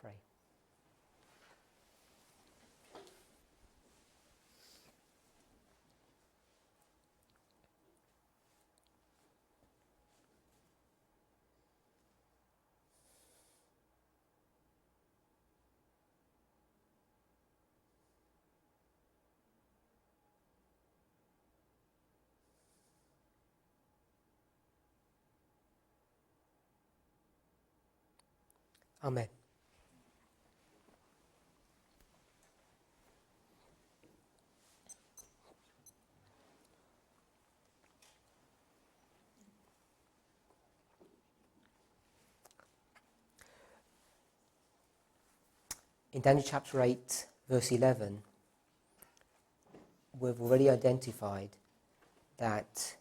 pray. Amen. In Daniel chapter 8, verse 11, we've already identified that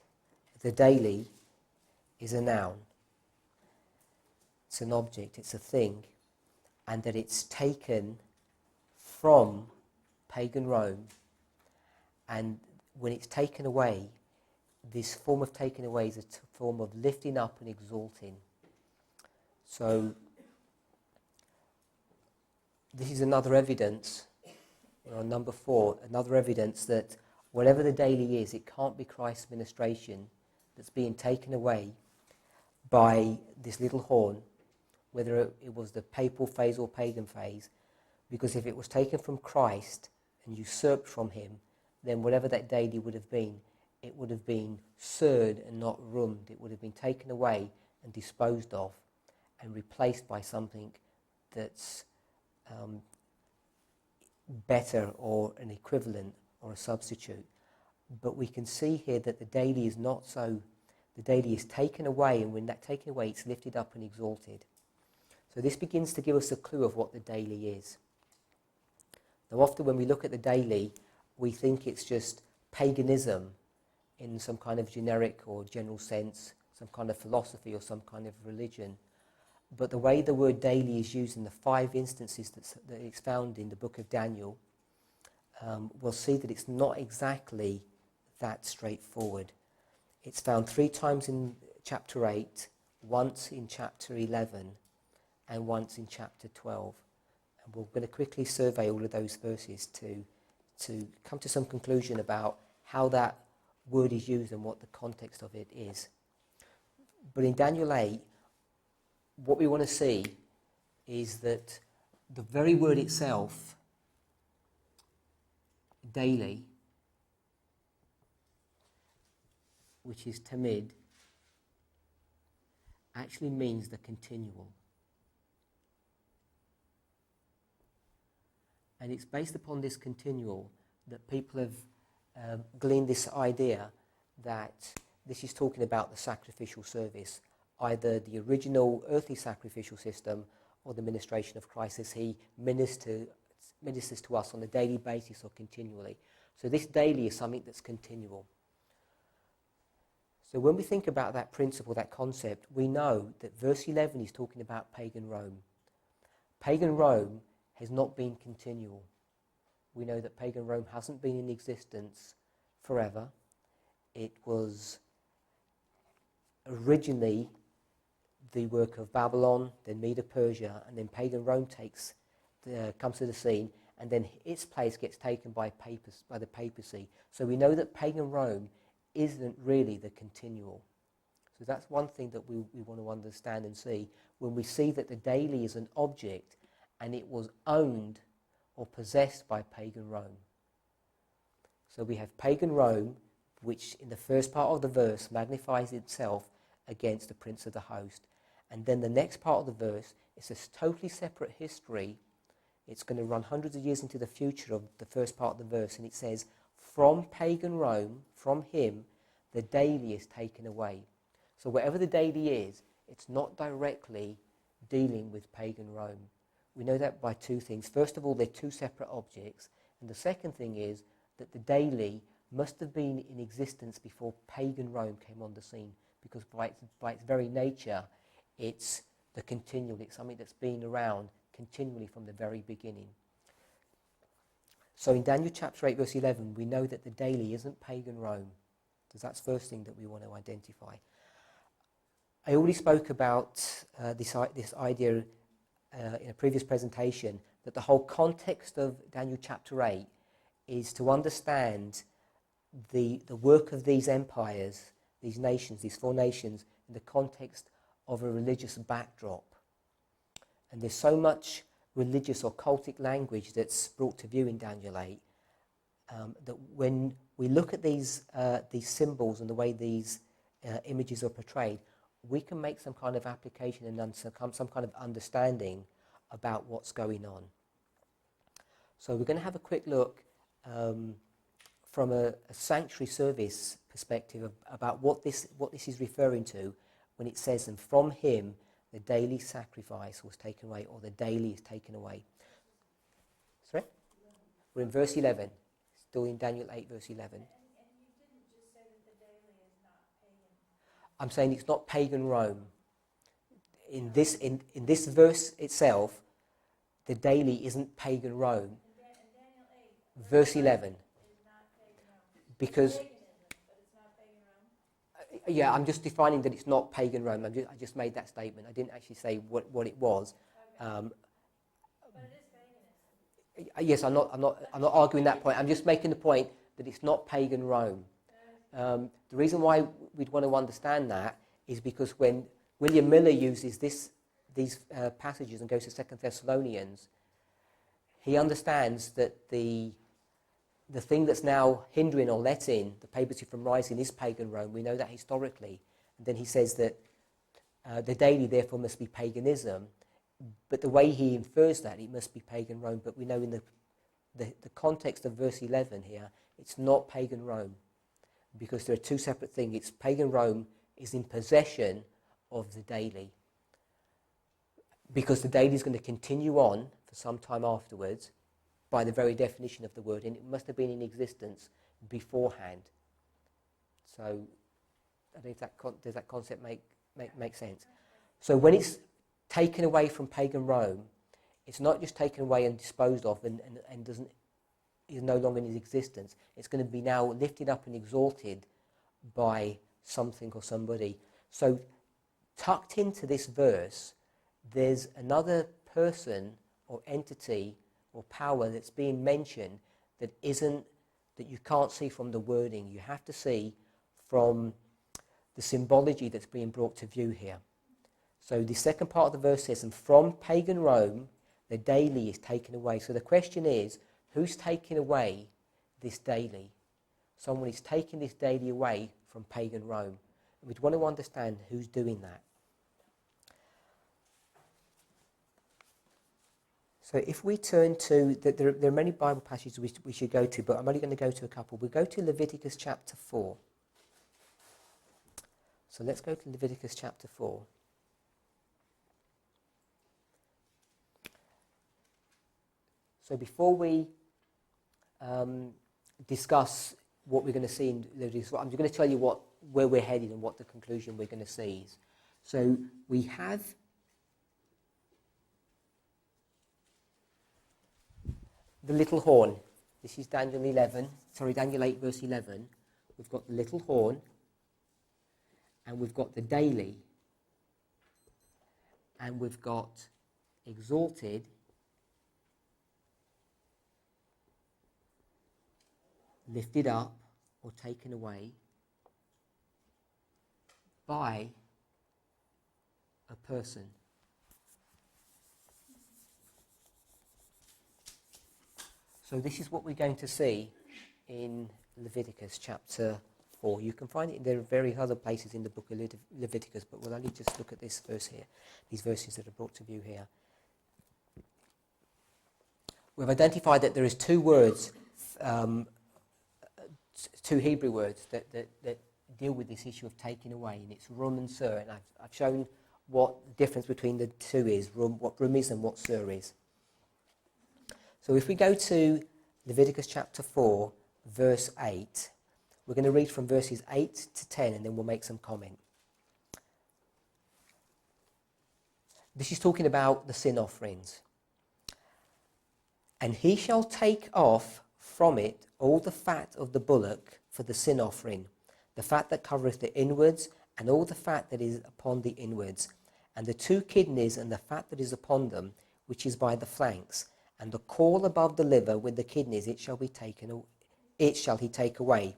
the daily is a noun. It's an object, it's a thing, and that it's taken from pagan Rome, and when it's taken away, this form of taken away is a form of lifting up and exalting. So this is another evidence, number 4, another evidence that whatever the daily is, it can't be Christ's ministration that's being taken away by this little horn, whether it was the papal phase or pagan phase, because if it was taken from Christ and usurped from him, then whatever that daily would have been, it would have been surd and not rummed. It would have been taken away and disposed of and replaced by something that's better or an equivalent or a substitute. But we can see here that the daily is not so. The daily is taken away, and when that's taken away, it's lifted up and exalted. So this begins to give us a clue of what the daily is. Now often when we look at the daily, we think it's just paganism in some kind of generic or general sense, some kind of philosophy or some kind of religion. But the way the word daily is used in the 5 instances that it's found in the book of Daniel, we'll see that it's not exactly that straightforward. It's found 3 times in chapter 8, once in chapter 11, and once in chapter 12. And we're going to quickly survey all of those verses to come to some conclusion about how that word is used and what the context of it is. But in Daniel 8, what we want to see is that the very word itself, daily, which is tamid, actually means the continual. And it's based upon this continual that people have gleaned this idea that this is talking about the sacrificial service, either the original earthly sacrificial system or the ministration of Christ as he ministers to us on a daily basis or continually. So this daily is something that's continual. So when we think about that principle, that concept, we know that verse 11 is talking about pagan Rome. Pagan Rome has not been continual. We know that pagan Rome hasn't been in existence forever. It was originally the work of Babylon, then Medo-Persia, and then pagan Rome comes to the scene, and then its place gets taken by the papacy. So we know that pagan Rome isn't really the continual. So that's one thing that we want to understand and see when we see that the daily is an object and it was owned or possessed by pagan Rome. So we have pagan Rome, which in the first part of the verse magnifies itself against the prince of the host. And then the next part of the verse is a totally separate history. It's going to run hundreds of years into the future of the first part of the verse, and it says, from pagan Rome, from him, the daily is taken away. So whatever the daily is, it's not directly dealing with pagan Rome. We know that by 2 things. First of all, they're 2 separate objects. And the second thing is that the daily must have been in existence before pagan Rome came on the scene, because by its very nature, it's the continual. It's something that's been around continually from the very beginning. So in Daniel chapter 8, verse 11, we know that the daily isn't pagan Rome. So that's the first thing that we want to identify. I already spoke about this idea in a previous presentation that the whole context of Daniel chapter 8 is to understand the work of these empires, these nations, these four nations, in the context of a religious backdrop. And there's so much religious or cultic language that's brought to view in Daniel 8 that when we look at these symbols and the way these images are portrayed, we can make some kind of application and some kind of understanding about what's going on. So we're going to have a quick look from a sanctuary service perspective about what this is referring to when it says, and from him the daily sacrifice was taken away, or the daily is taken away. Sorry? We're in verse 11, still in Daniel 8, verse 11. And you didn't just say that the daily is not pagan. I'm saying it's not pagan Rome. In this verse itself, the daily isn't pagan Rome. Daniel 8, Verse 11. is not pagan Rome. Because, Paganism, but it's not pagan Rome. yeah, I'm just defining that it's not pagan Rome. I just made that statement. I didn't actually say what it was. Okay. But it is paganism. Yes, I'm not arguing that point. I'm just making the point that it's not pagan Rome. The reason why we'd want to understand that is because when William Miller uses these passages and goes to 2 Thessalonians, he understands that the thing that's now hindering or letting the papacy from rising is pagan Rome. We know that historically. And then he says that the daily therefore must be paganism. But the way he infers that, it must be pagan Rome. But we know in the context of verse 11 here, it's not pagan Rome. Because there are two separate things. It's pagan Rome is in possession of the daily. Because the daily is going to continue on for some time afterwards by the very definition of the word, and it must have been in existence beforehand. So, I don't know if does that concept make sense? So when it's taken away from pagan Rome, it's not just taken away and disposed of and is no longer in existence. It's going to be now lifted up and exalted by something or somebody. So tucked into this verse, there's another person or entity or power that's being mentioned that you can't see from the wording. You have to see from the symbology that's being brought to view here. So the second part of the verse says, and from pagan Rome, the daily is taken away. So the question is, who's taking away this daily? Someone is taking this daily away from pagan Rome. And we'd want to understand who's doing that. So if we turn to, there are many Bible passages we should go to, but I'm only going to go to a couple. We'll go to Leviticus chapter 4. So let's go to Leviticus chapter 4. So before we discuss what we're going to see in Leviticus, I'm just going to tell you where we're headed and what the conclusion we're going to see is. So we have the little horn. This is Daniel 8 verse 11. We've got the little horn, and we've got the daily, and we've got exalted, lifted up or taken away by a person. So this is what we're going to see in Leviticus chapter 4. You can find it in there are various other places in the book of Leviticus, but we'll only just look at this verse here, these verses that are brought to view here. We've identified that there is two words, two Hebrew words that deal with this issue of taking away, and it's rum and sur, and I've shown what the difference between the two is, what rum is and what sur is. So if we go to Leviticus chapter 4, verse 8, we're going to read from verses 8 to 10, and then we'll make some comment. This is talking about the sin offerings. And he shall take off from it all the fat of the bullock for the sin offering, the fat that covereth the inwards, and all the fat that is upon the inwards, and the 2 kidneys and the fat that is upon them, which is by the flanks, and the caul above the liver with the kidneys, it shall he take away.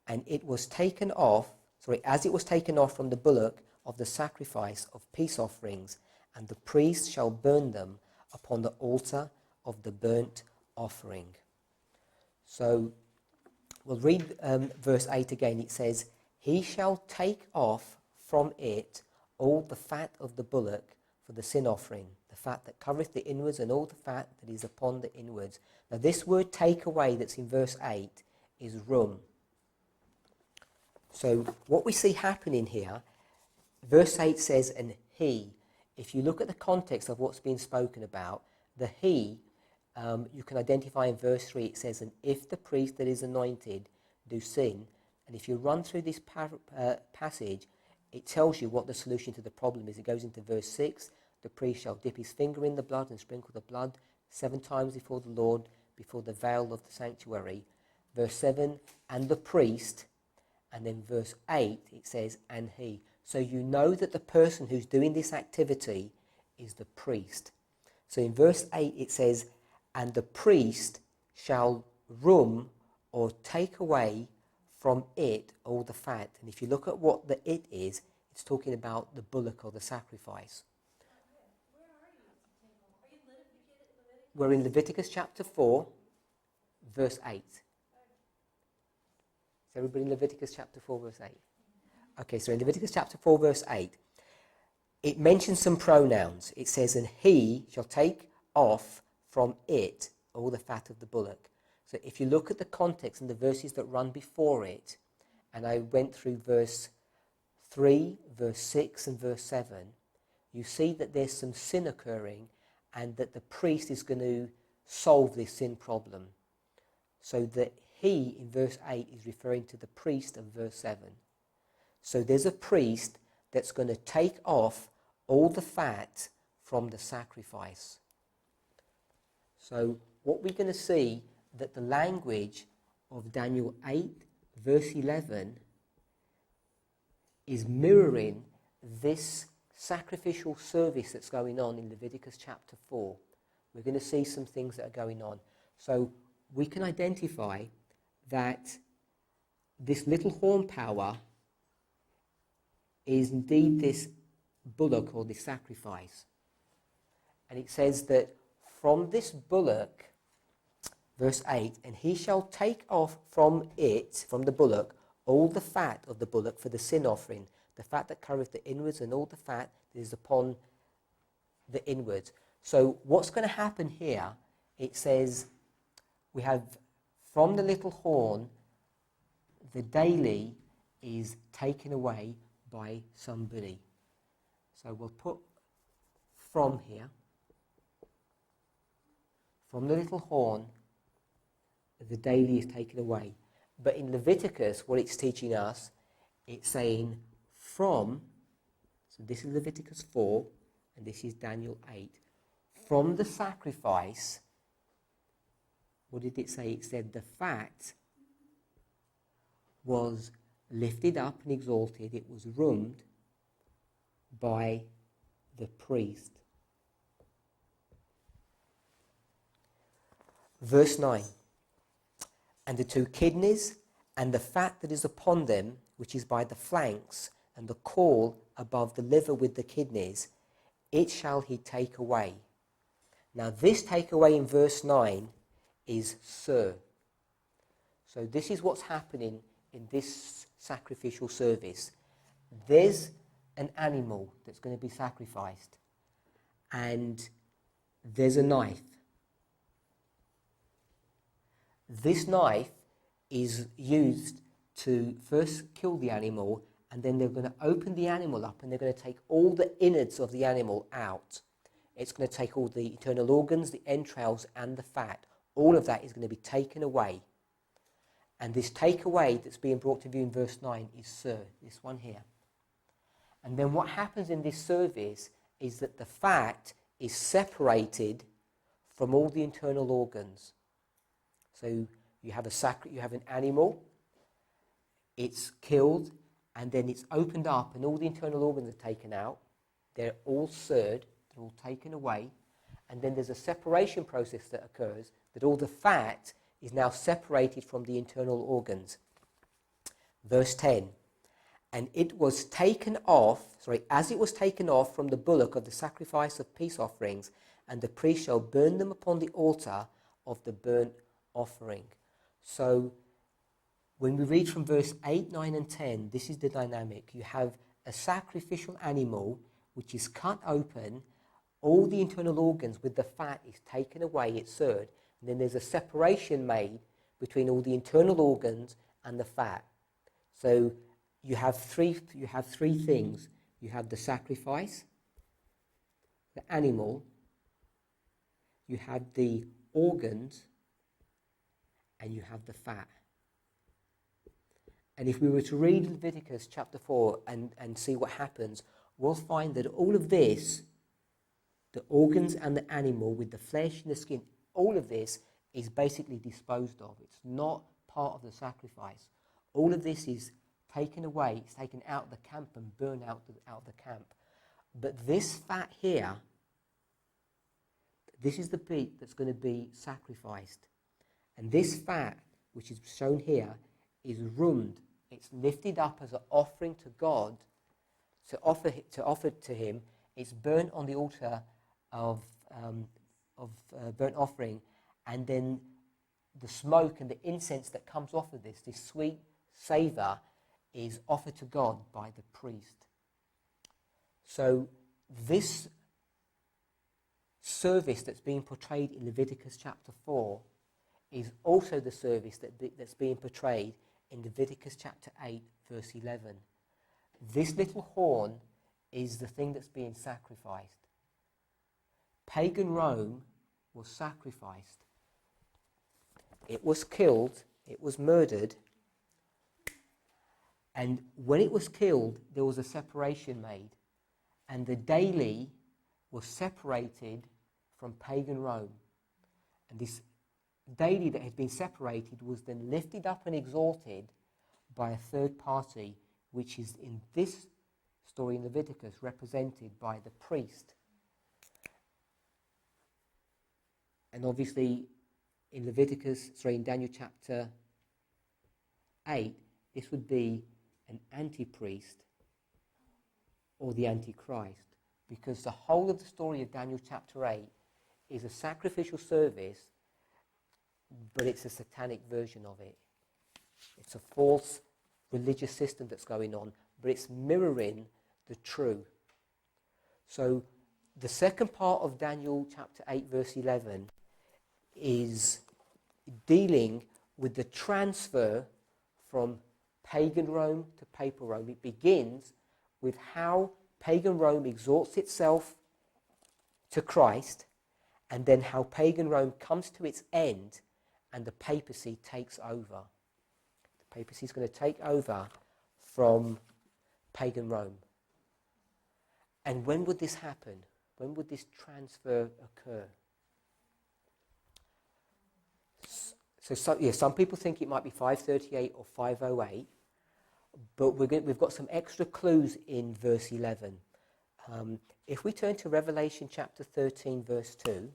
And it was taken off, as it was taken off from the bullock of the sacrifice of peace offerings, and the priest shall burn them upon the altar of the burnt offering. So we'll read verse 8 again. It says, he shall take off from it all the fat of the bullock for the sin offering, the fat that covereth the inwards, and all the fat that is upon the inwards. Now this word take away that's in verse 8 is rum. So what we see happening here, verse 8 says, and he. If you look at the context of what's being spoken about, the he, you can identify in verse 3, it says, and if the priest that is anointed do sin, and if you run through this passage, it tells you what the solution to the problem is. It goes into verse 6, the priest shall dip his finger in the blood and sprinkle the blood 7 times before the Lord, before the veil of the sanctuary. Verse 7, and the priest, and then verse 8, it says, and he. So you know that the person who's doing this activity is the priest. So in verse 8 it says, and the priest shall rum or take away from it all the fat. And if you look at what the it is, it's talking about the bullock or the sacrifice. Where are you? Are you Leviticus? We're in Leviticus chapter 4, verse 8. Is everybody in Leviticus chapter 4, verse 8? Okay, so in Leviticus chapter 4, verse 8, it mentions some pronouns. It says, and he shall take off from it all the fat of the bullock. So if you look at the context and the verses that run before it, and I went through verse 3, verse 6, and verse 7, you see that there's some sin occurring and that the priest is going to solve this sin problem. So that he, in verse 8, is referring to the priest of verse 7. So there's a priest that's going to take off all the fat from the sacrifice. So what we're going to see, that the language of Daniel 8, verse 11, is mirroring this sacrificial service that's going on in Leviticus chapter 4. We're going to see some things that are going on. So we can identify that this little horn power is indeed this bullock or this sacrifice. And it says that from this bullock, verse 8, and he shall take off from it, from the bullock, all the fat of the bullock for the sin offering, the fat that covereth the inwards, and all the fat that is upon the inwards. So what's going to happen here, it says, we have from the little horn, the daily is taken away by somebody. So we'll put from here. From the little horn, the daily is taken away. But in Leviticus, what it's teaching us, it's saying from, so this is Leviticus 4, and this is Daniel 8. From the sacrifice, what did it say? It said the fat was lifted up and exalted. It was rummed by the priest. Verse 9. And the 2 kidneys and the fat that is upon them, which is by the flanks, and the caul above the liver with the kidneys, it shall he take away. Now this take away in verse 9 is sir. So this is what's happening in this sacrificial service. There's an animal that's going to be sacrificed, and there's a knife. This knife is used to first kill the animal, and then they're going to open the animal up and they're going to take all the innards of the animal out. It's going to take all the internal organs, the entrails, and the fat. All of that is going to be taken away. And this takeaway that's being brought to view in verse 9 is sir, this one here. And then what happens in this service is that the fat is separated from all the internal organs. So you have an animal, it's killed, and then it's opened up and all the internal organs are taken out. they're all seared, they're all taken away, and then there's a separation process that occurs, that all the fat is now separated from the internal organs. Verse 10, and it was taken off, as it was taken off from the bullock of the sacrifice of peace offerings, and the priest shall burn them upon the altar of the burnt offering. So when we read from verse 8, 9 and 10, this is the dynamic. You have a sacrificial animal which is cut open, all the internal organs with the fat is taken away, it's seared, and then there's a separation made between all the internal organs and the fat. So you have three things. You have the sacrifice, the animal, you have the organs, and you have the fat. And if we were to read Leviticus chapter 4 and see what happens, we'll find that all of this, the organs and the animal with the flesh and the skin, all of this is basically disposed of. It's not part of the sacrifice. All of this is taken away, it's taken out of the camp and burned out of the camp. But this fat here, this is the bit that's going to be sacrificed. And this fat, which is shown here, is rummed. It's lifted up as an offering to God, to offer to Him. It's burnt on the altar of burnt offering, and then the smoke and the incense that comes off of this sweet savour, is offered to God by the priest. So this service that's being portrayed in Leviticus chapter 4 is also the service that's being portrayed in Leviticus chapter 8, verse 11. This little horn is the thing that's being sacrificed. Pagan Rome was sacrificed. It was killed, it was murdered, and when it was killed, there was a separation made, and the daily was separated from pagan Rome. And this daily that had been separated was then lifted up and exalted by a third party, which is in this story in Leviticus represented by the priest. And obviously in in Daniel chapter 8, this would be an anti-priest or the antichrist, because the whole of the story of Daniel chapter 8 is a sacrificial service, but it's a satanic version of it. It's a false religious system that's going on, but it's mirroring the true. So the second part of Daniel chapter 8 verse 11 is dealing with the transfer from pagan Rome to papal Rome. It begins with how pagan Rome exalts itself to Christ, and then how pagan Rome comes to its end and the papacy takes over. The papacy is going to take over from pagan Rome. And when would this happen? When would this transfer occur? So some people think it might be 538 or 508, but we've got some extra clues in verse 11. If we turn to Revelation chapter 13, verse 2,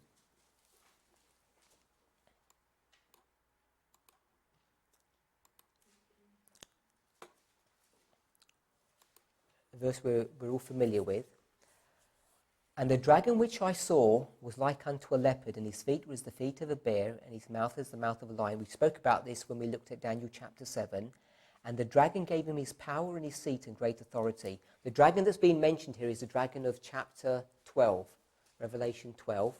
a verse we're all familiar with. And the dragon which I saw was like unto a leopard, and his feet was the feet of a bear, and his mouth as the mouth of a lion. We spoke about this when we looked at Daniel chapter 7. And the dragon gave him his power and his seat and great authority. The dragon that's being mentioned here is the dragon of chapter 12, Revelation 12.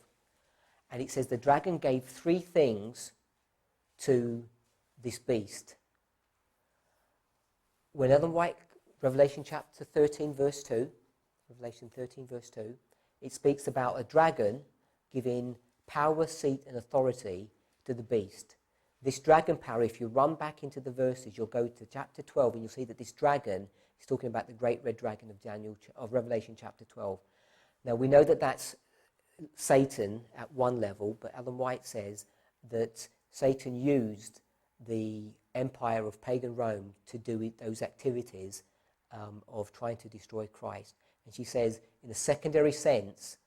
And it says the dragon gave three things to this beast. When Ellen White, Revelation chapter 13, verse 2, Revelation 13, verse 2, it speaks about a dragon giving power, seat, and authority to the beast. This dragon power, if you run back into the verses, you'll go to chapter 12 and you'll see that this dragon is talking about the great red dragon of Revelation chapter 12. Now, we know that that's Satan at one level, but Ellen White says that Satan used the empire of pagan Rome to do those activities of trying to destroy Christ. And she says, in a secondary sense,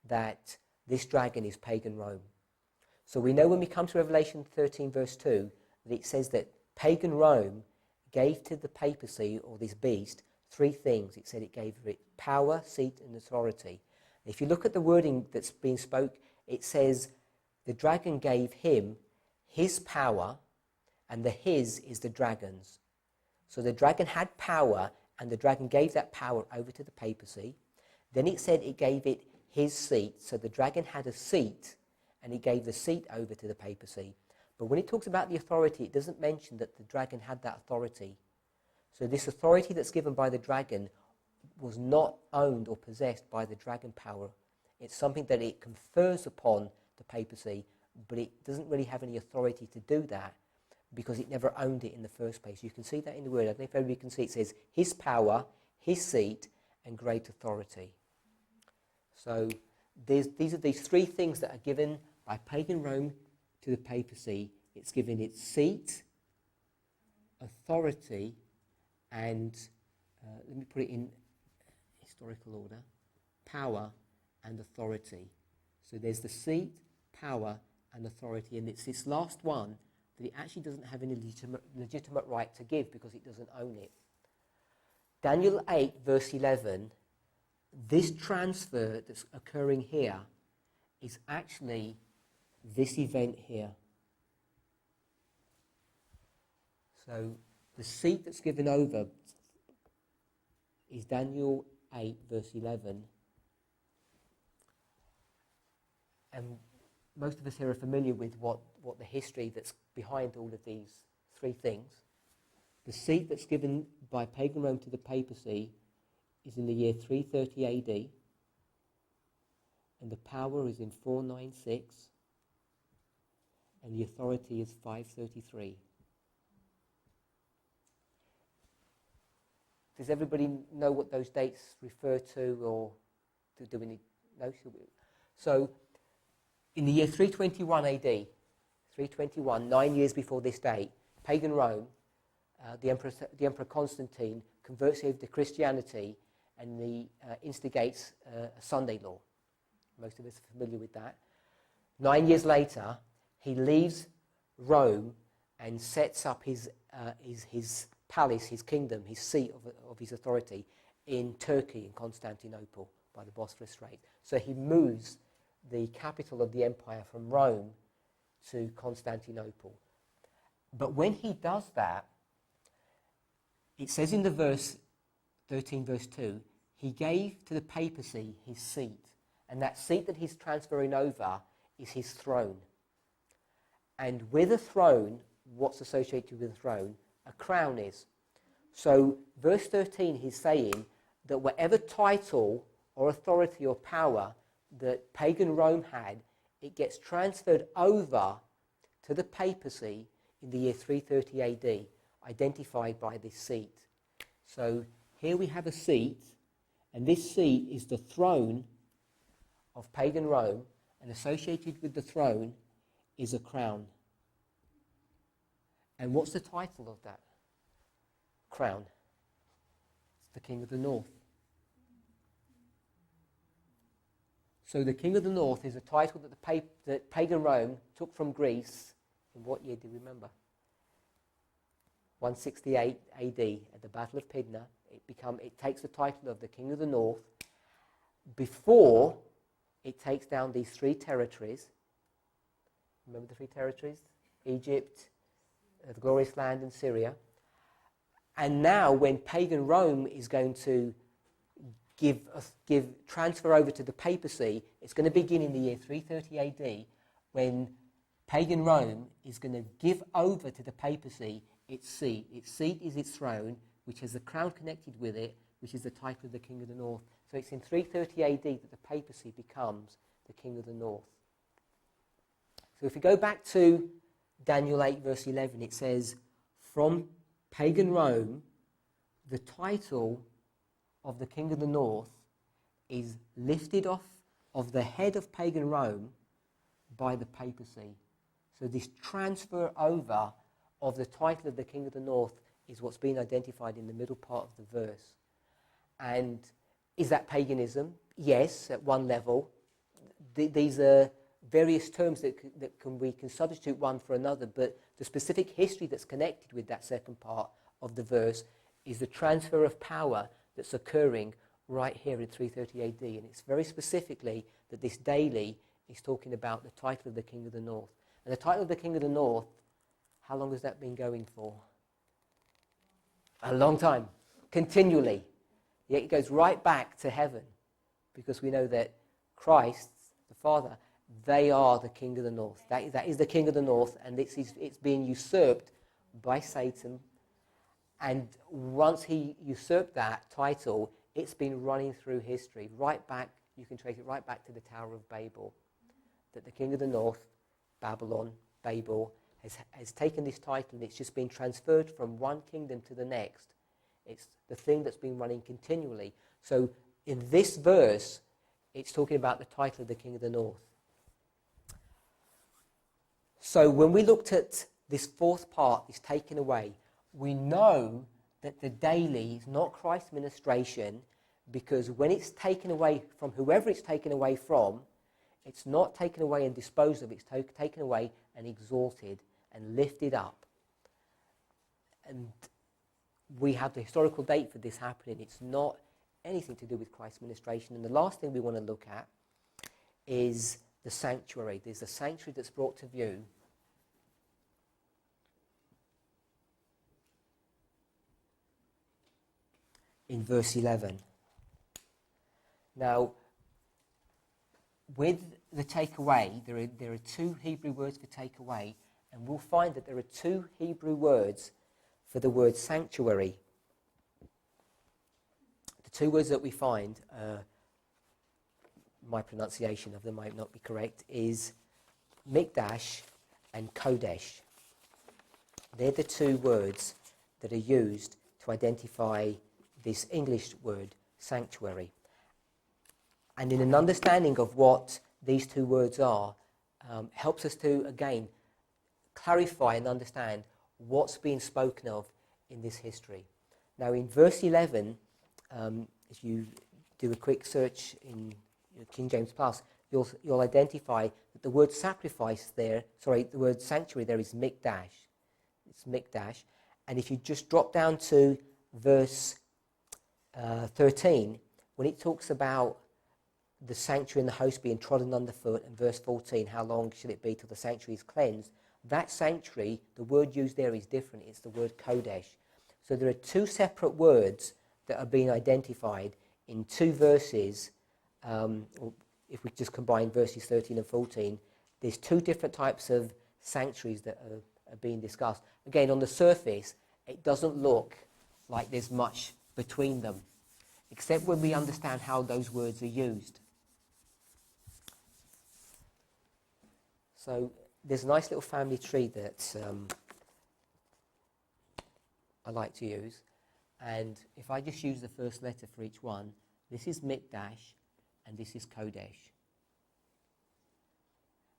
that this dragon is pagan Rome. So we know when we come to Revelation 13, verse 2, that it says that pagan Rome gave to the papacy, or this beast, three things. It said it gave it power, seat, and authority. If you look at the wording that's being spoke, it says the dragon gave him his power, and the his is the dragon's. So the dragon had power, and the dragon gave that power over to the papacy. Then it said it gave it his seat. So the dragon had a seat, and he gave the seat over to the papacy. But when it talks about the authority, it doesn't mention that the dragon had that authority. So this authority that's given by the dragon was not owned or possessed by the dragon power. It's something that it confers upon the papacy, but it doesn't really have any authority to do that because it never owned it in the first place. You can see that in the word. I don't know if everybody can see it says his power, his seat, and great authority. So these are these three things that are given by pagan Rome to the papacy. It's given its seat, authority, and let me put it in historical order, power and authority. So there's the seat, power, and authority, and it's this last one that it actually doesn't have any legitimate right to give because it doesn't own it. Daniel 8, verse 11, this transfer that's occurring here is actually this event here. So the seat that's given over is Daniel 8, verse 11. And most of us here are familiar with what the history that's behind all of these three things. The seat that's given by pagan Rome to the papacy is in the year 330 AD, and the power is in 496, and the authority is 533. Does everybody know what those dates refer to, or do we need? No? So, in the year 321 AD, 321, 9 years before this date, pagan Rome, the Emperor Constantine, converts over to Christianity and instigates a Sunday law. Most of us are familiar with that. 9 years later, he leaves Rome and sets up his palace, his kingdom, his seat of his authority in Turkey, in Constantinople, by the Bosphorus Strait. So he moves the capital of the empire from Rome to Constantinople. But when he does that, it says in the verse 13, verse 2, he gave to the papacy his seat, and that seat that he's transferring over is his throne. And with a throne, what's associated with a throne? A crown is. So verse 13, he's saying that whatever title or authority or power that pagan Rome had, it gets transferred over to the papacy in the year 330 AD, identified by this seat. So here we have a seat, and this seat is the throne of pagan Rome, and associated with the throne is a crown. And what's the title of that crown? It's the King of the North. So the King of the North is a title that pagan Rome took from Greece. In what year do you remember? 168 AD, at the Battle of Pydna. It takes the title of the King of the North before it takes down these three territories. Remember the three territories? Egypt, the Glorious Land, and Syria. And now when pagan Rome is going to transfer over to the papacy, it's going to begin in the year 330 AD, when pagan Rome is going to give over to the papacy its seat. Its seat is its throne, which has the crown connected with it, which is the title of the King of the North. So it's in 330 AD that the papacy becomes the King of the North. So if we go back to Daniel 8 verse 11, it says, from pagan Rome, the title of the King of the North is lifted off of the head of pagan Rome by the papacy. So this transfer over of the title of the King of the North is what's been identified in the middle part of the verse. And Is that paganism? Yes, at one level. These are various terms that we can substitute one for another, but the specific history that's connected with that second part of the verse is the transfer of power that's occurring right here in 330 AD. And it's very specifically that this daily is talking about the title of the King of the North. And the title of the King of the North, how long has that been going for? A long time, continually. Yet it goes right back to heaven, because we know that Christ, the Father, they are the King of the North. That is the King of the North, and it's being usurped by Satan. And once he usurped that title, it's been running through history, right back, you can trace it right back to the Tower of Babel, that the King of the North, Babylon, Babel, has taken this title, and it's just been transferred from one kingdom to the next. It's the thing that's been running continually. So in this verse, it's talking about the title of the King of the North. So when we looked at this fourth part, is taken away, we know that the daily is not Christ's ministration, because when it's taken away from whoever it's taken away from, it's not taken away and disposed of, it's taken away and exalted and lifted up. And we have the historical date for this happening. It's not anything to do with Christ's ministration. And the last thing we want to look at is the sanctuary. There's a sanctuary that's brought to view in verse 11. Now, with the takeaway, there are two Hebrew words for takeaway, and we'll find that there are two Hebrew words for the word sanctuary. The two words that we find, my pronunciation of them might not be correct, is mikdash and kodesh. They're the two words that are used to identify this English word, sanctuary. And in an understanding of what these two words are, helps us to, again, clarify and understand what's being spoken of in this history. Now, in verse 11, if you do a quick search in King James Plus, you'll identify that the word sacrifice there, the word sanctuary there is mikdash. It's mikdash. And if you just drop down to verse 13, when it talks about the sanctuary and the host being trodden underfoot, and verse 14, how long shall it be till the sanctuary is cleansed? That sanctuary, the word used there is different. It's the word kodesh. So there are two separate words that are being identified in two verses. If we just combine verses 13 and 14, there's two different types of sanctuaries that are being discussed. Again, on the surface, it doesn't look like there's much between them, except when we understand how those words are used. So there's a nice little family tree that I like to use, and if I just use the first letter for each one, this is mikdash and this is kodesh.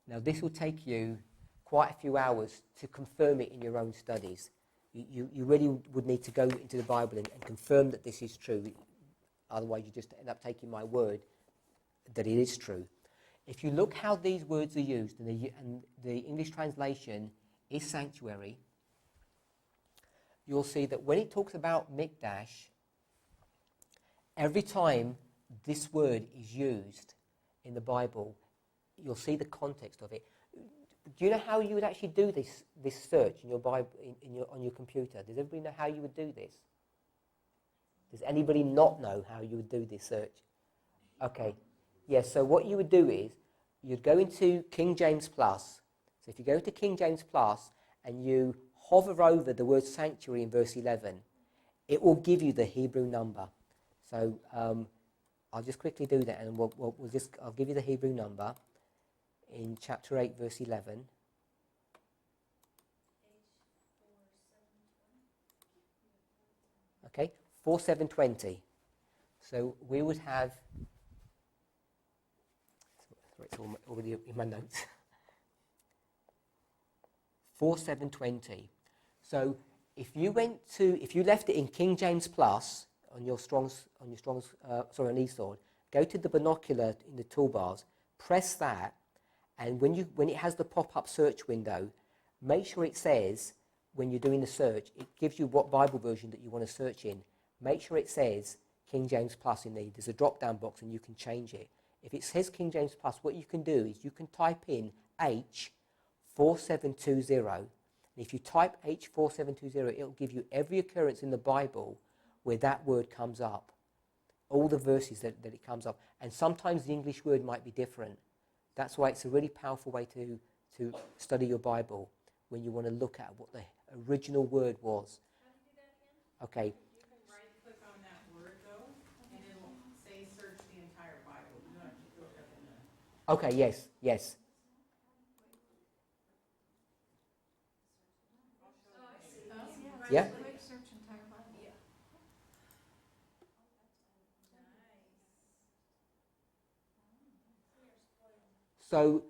Now this will take you quite a few hours to confirm it in your own studies. You really would need to go into the Bible and confirm that this is true. Otherwise you just end up taking my word that it is true. If you look how these words are used, and the English translation is sanctuary, you'll see that when it talks about mikdash, every time this word is used in the Bible, you'll see the context of it. Do you know how you would actually do this search in your Bible, on your computer? Does everybody know how you would do this? Does anybody not know how you would do this search? Okay. Yes, so what you would do is, you'd go into King James Plus. So if you go to King James Plus and you hover over the word sanctuary in verse 11, it will give you the Hebrew number. So I'll just quickly do that, and I'll give you the Hebrew number in chapter 8, verse 11. Okay, 4720. So we would have, it's already in my notes, 4720. So if you left it in King James Plus, on your on e-sword, go to the binocular in the toolbars, press that, and when it has the pop-up search window, make sure it says, when you're doing the search, it gives you what Bible version that you want to search in. Make sure it says King James Plus in there. There's a drop-down box and you can change it. If it says King James Plus, what you can do is you can type in H4720. And if you type H4720, it'll give you every occurrence in the Bible where that word comes up, all the verses that it comes up. And sometimes the English word might be different. That's why it's a really powerful way to study your Bible, when you want to look at what the original word was. How do you do that again? Okay. You can right-click on that word, though, and it'll say search the entire Bible. You don't have to look up in the... Okay, yes. Yeah. Quick search entire Bible. Yeah. So,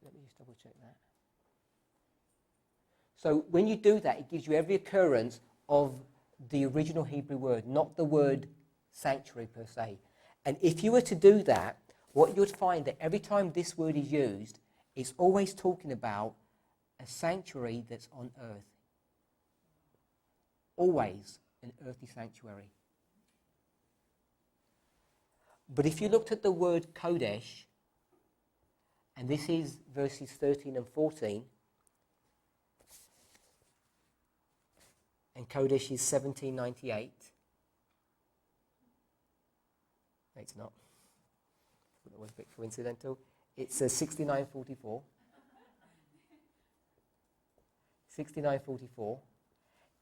let me just double check that. So when you do that, it gives you every occurrence of the original Hebrew word, not the word sanctuary per se. And if you were to do that, what you'd find that every time this word is used, it's always talking about a sanctuary that's on earth. Always an earthly sanctuary. But if you looked at the word Kodesh, and this is verses 13 and 14, and Kodesh is 1798. No, it's not. That was a bit coincidental. It's 6944. 6944.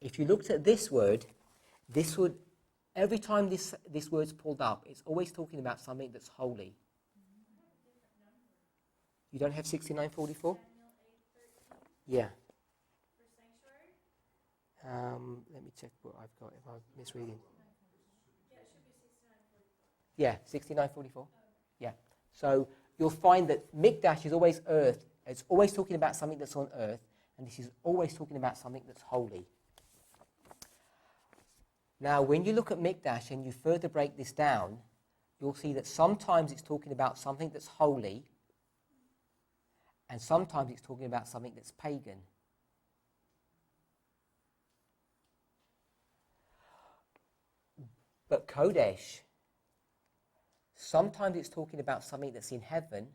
If you looked at this word, every time this word's pulled up, it's always talking about something that's holy. You don't have 6944? Yeah. For sanctuary? Let me check what I've got if I'm misreading. Yeah, it should be 6944. Yeah, 6944. Yeah. So you'll find that Mikdash is always earth. It's always talking about something that's on earth, and this is always talking about something that's holy. Now, when you look at Mikdash and you further break this down, you'll see that sometimes it's talking about something that's holy, and sometimes it's talking about something that's pagan. But Kodesh, sometimes it's talking about something that's in heaven,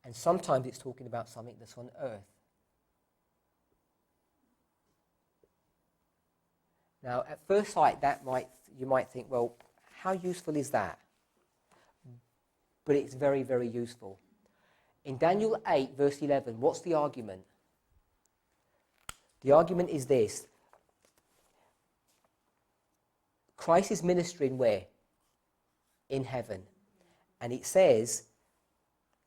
and sometimes it's talking about something that's on earth. Now, at first sight, you might think, well, how useful is that? But it's very, very useful. In Daniel 8, verse 11, what's the argument? The argument is this. Christ is ministering where? In heaven. And it says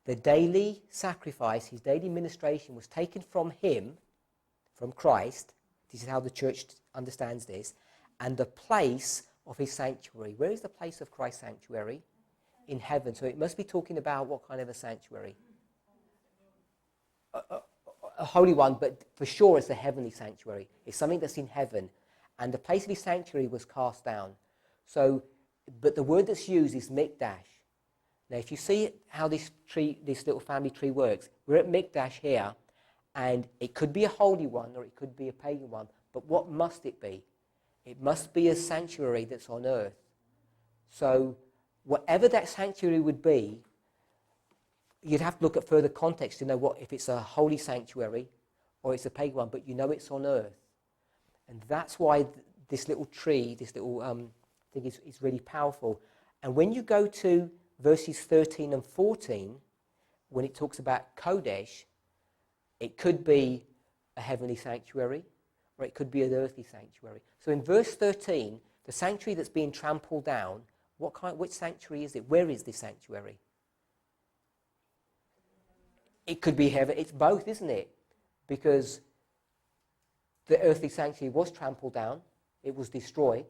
the daily sacrifice, his daily ministration was taken from him, from Christ. This is how the church understands this. And the place of his sanctuary. Where is the place of Christ's sanctuary? In heaven. So it must be talking about what kind of a sanctuary? A holy one, but for sure it's a heavenly sanctuary. It's something that's in heaven. And the place of his sanctuary was cast down. So, but the word that's used is Mikdash. Now, if you see how this little family tree works, we're at Mikdash here, and it could be a holy one or it could be a pagan one. But what must it be? It must be a sanctuary that's on earth. So, whatever that sanctuary would be, you'd have to look at further context to know if it's a holy sanctuary or it's a pagan one, but you know it's on earth. And that's why this little tree, this little thing is really powerful. And when you go to verses 13 and 14, when it talks about Kodesh, it could be a heavenly sanctuary or it could be an earthly sanctuary. So in verse 13, the sanctuary that's being trampled down, which sanctuary is it? Where is this sanctuary? It could be heaven. It's both, isn't it? Because the earthly sanctuary was trampled down. It was destroyed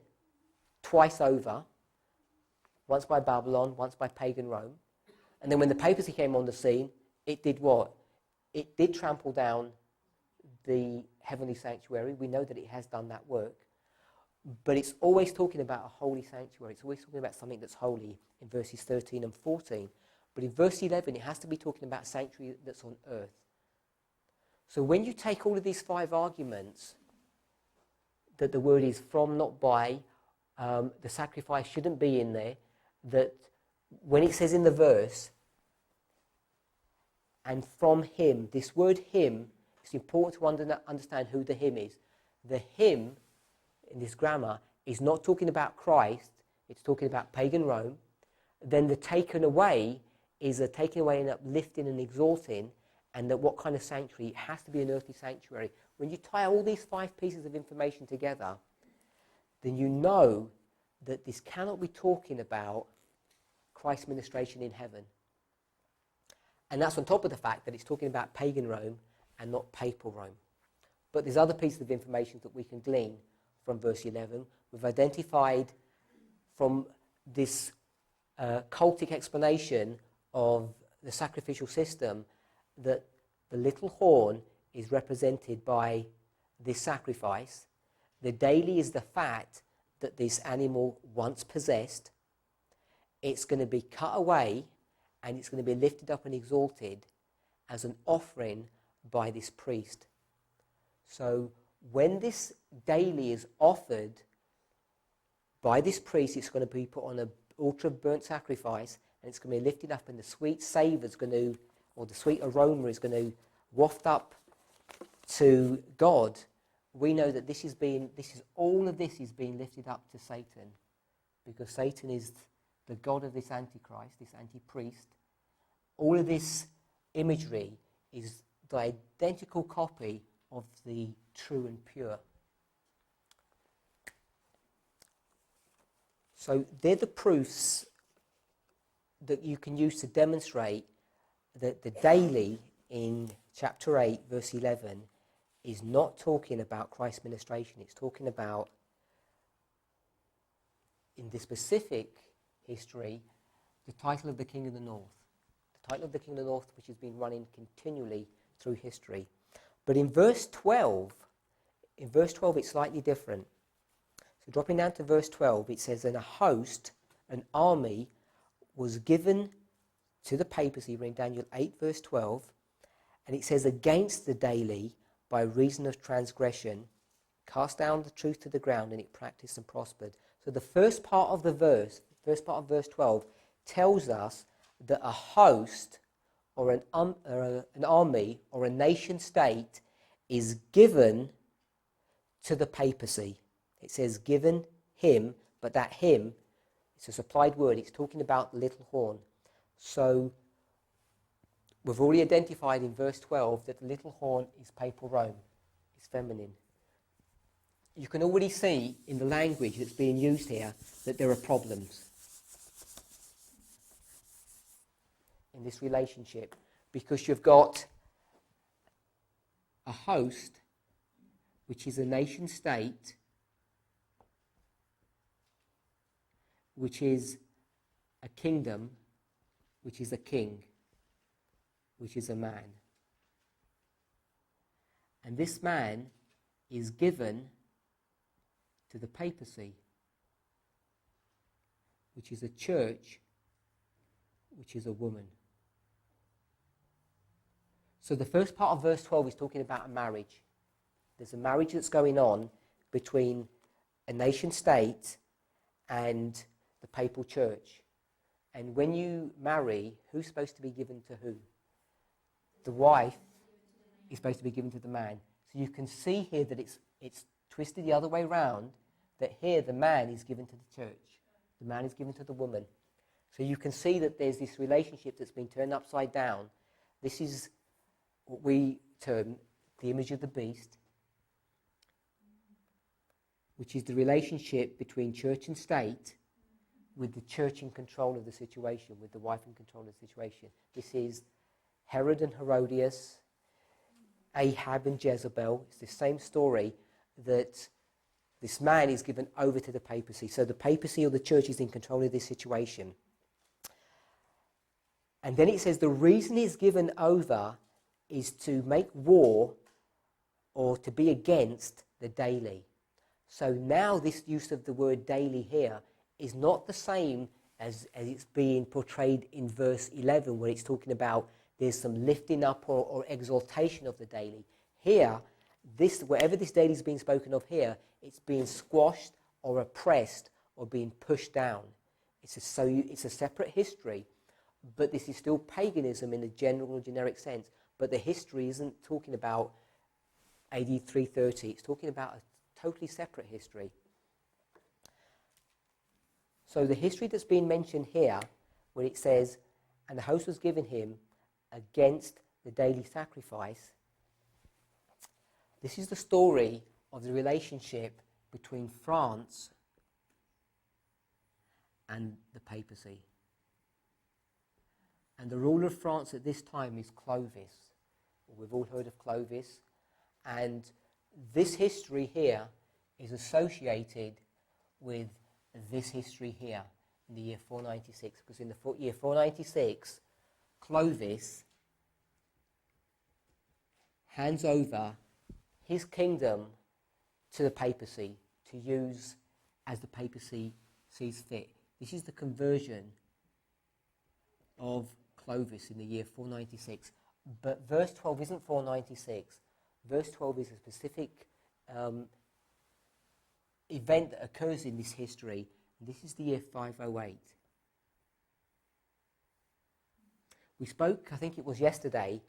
twice over. Once by Babylon, once by pagan Rome. And then when the papacy came on the scene, it did what? it did trample down the heavenly sanctuary. We know that it has done that work. But it's always talking about a holy sanctuary. It's always talking about something that's holy in verses 13 and 14. But in verse 11, it has to be talking about a sanctuary that's on earth. So when you take all of these 5 arguments, that the word is from, not by, the sacrifice shouldn't be in there, that when it says in the verse, and from him, this word him, it's important to understand who the him is. The him, in this grammar, is not talking about Christ, it's talking about pagan Rome. Then the taken away is a taking away and uplifting and exalting, and that what kind of sanctuary? It has to be an earthly sanctuary. When you tie all these 5 pieces of information together, then you know that this cannot be talking about Christ's ministration in heaven. And that's on top of the fact that it's talking about pagan Rome and not papal Rome. But there's other pieces of information that we can glean from verse 11. We've identified from this cultic explanation of the sacrificial system that the little horn is represented by this sacrifice. The daily is the fact that this animal once possessed. It's going to be cut away and it's going to be lifted up and exalted as an offering by this priest. So when this daily is offered by this priest, it's going to be put on an altar of burnt sacrifice, and it's going to be lifted up, and the sweet savour is going to, or the sweet aroma is going to waft up to God. We know that all of this is being lifted up to Satan, because Satan is the god of this antichrist, this anti-priest. All of this imagery is the identical copy of the true and pure. So they're the proofs that you can use to demonstrate that the daily in chapter 8, verse 11, is not talking about Christ's ministration. It's talking about, in this specific history, the title of the King of the North. The title of the King of the North, which has been running continually through history. But in verse 12, it's slightly different. So dropping down to verse 12, it says, and a host, an army, was given to the papacy, we're in Daniel 8, verse 12, and it says, against the daily, by reason of transgression, cast down the truth to the ground, and it practiced and prospered. So the first part of verse 12, tells us that a host, or an army, or a nation state, is given to the papacy. It says given him, but that him, it's a supplied word. It's talking about the little horn. So we've already identified in verse 12 that the little horn is papal Rome. It's feminine. You can already see in the language that's being used here that there are problems in this relationship, because you've got a host, which is a nation state, which is a kingdom, which is a king, which is a man. And this man is given to the papacy, which is a church, which is a woman. So the first part of verse 12 is talking about a marriage. There's a marriage that's going on between a nation state and the papal church. And when you marry, who's supposed to be given to who? The wife is supposed to be given to the man. So you can see here that it's twisted the other way round, that here the man is given to the church. The man is given to the woman. So you can see that there's this relationship that's been turned upside down. This is what we term the image of the beast, which is the relationship between church and state, with the church in control of the situation, with the wife in control of the situation. This is Herod and Herodias, Ahab and Jezebel. It's the same story, that this man is given over to the papacy. So the papacy or the church is in control of this situation. And then it says the reason he's given over is to make war or to be against the daily. So now this use of the word daily here is not the same as it's being portrayed in verse 11, where it's talking about there's some lifting up or exaltation of the daily. Here, wherever this daily is being spoken of here, it's being squashed or oppressed or being pushed down. It's a separate history, but this is still paganism in the general and generic sense. But the history isn't talking about AD 330. It's talking about a totally separate history. So the history that's being mentioned here, where it says, and the host was given him against the daily sacrifice, this is the story of the relationship between France and the papacy. And the ruler of France at this time is Clovis. We've all heard of Clovis. And this history here is associated with this history here in the year 496. Because in the year 496, Clovis hands over his kingdom to the papacy to use as the papacy sees fit. This is the conversion of Clovis in the year 496. But verse 12 isn't 496. Verse 12 is a specific event that occurs in this history. And this is the year 508. We spoke, I think it was yesterday,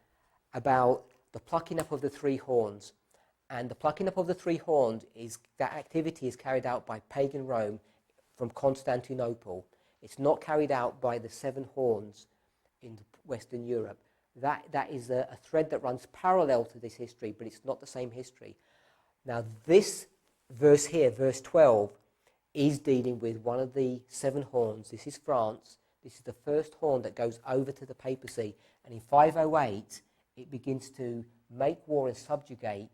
about the plucking up of the three horns. And the plucking up of the three horns, that activity is carried out by pagan Rome from Constantinople. It's not carried out by the seven horns in Western Europe. That is a thread that runs parallel to this history, but it's not the same history. Now this verse here, verse 12, is dealing with one of the seven horns. This is France. This is the first horn that goes over to the papacy. And in 508, it begins to make war and subjugate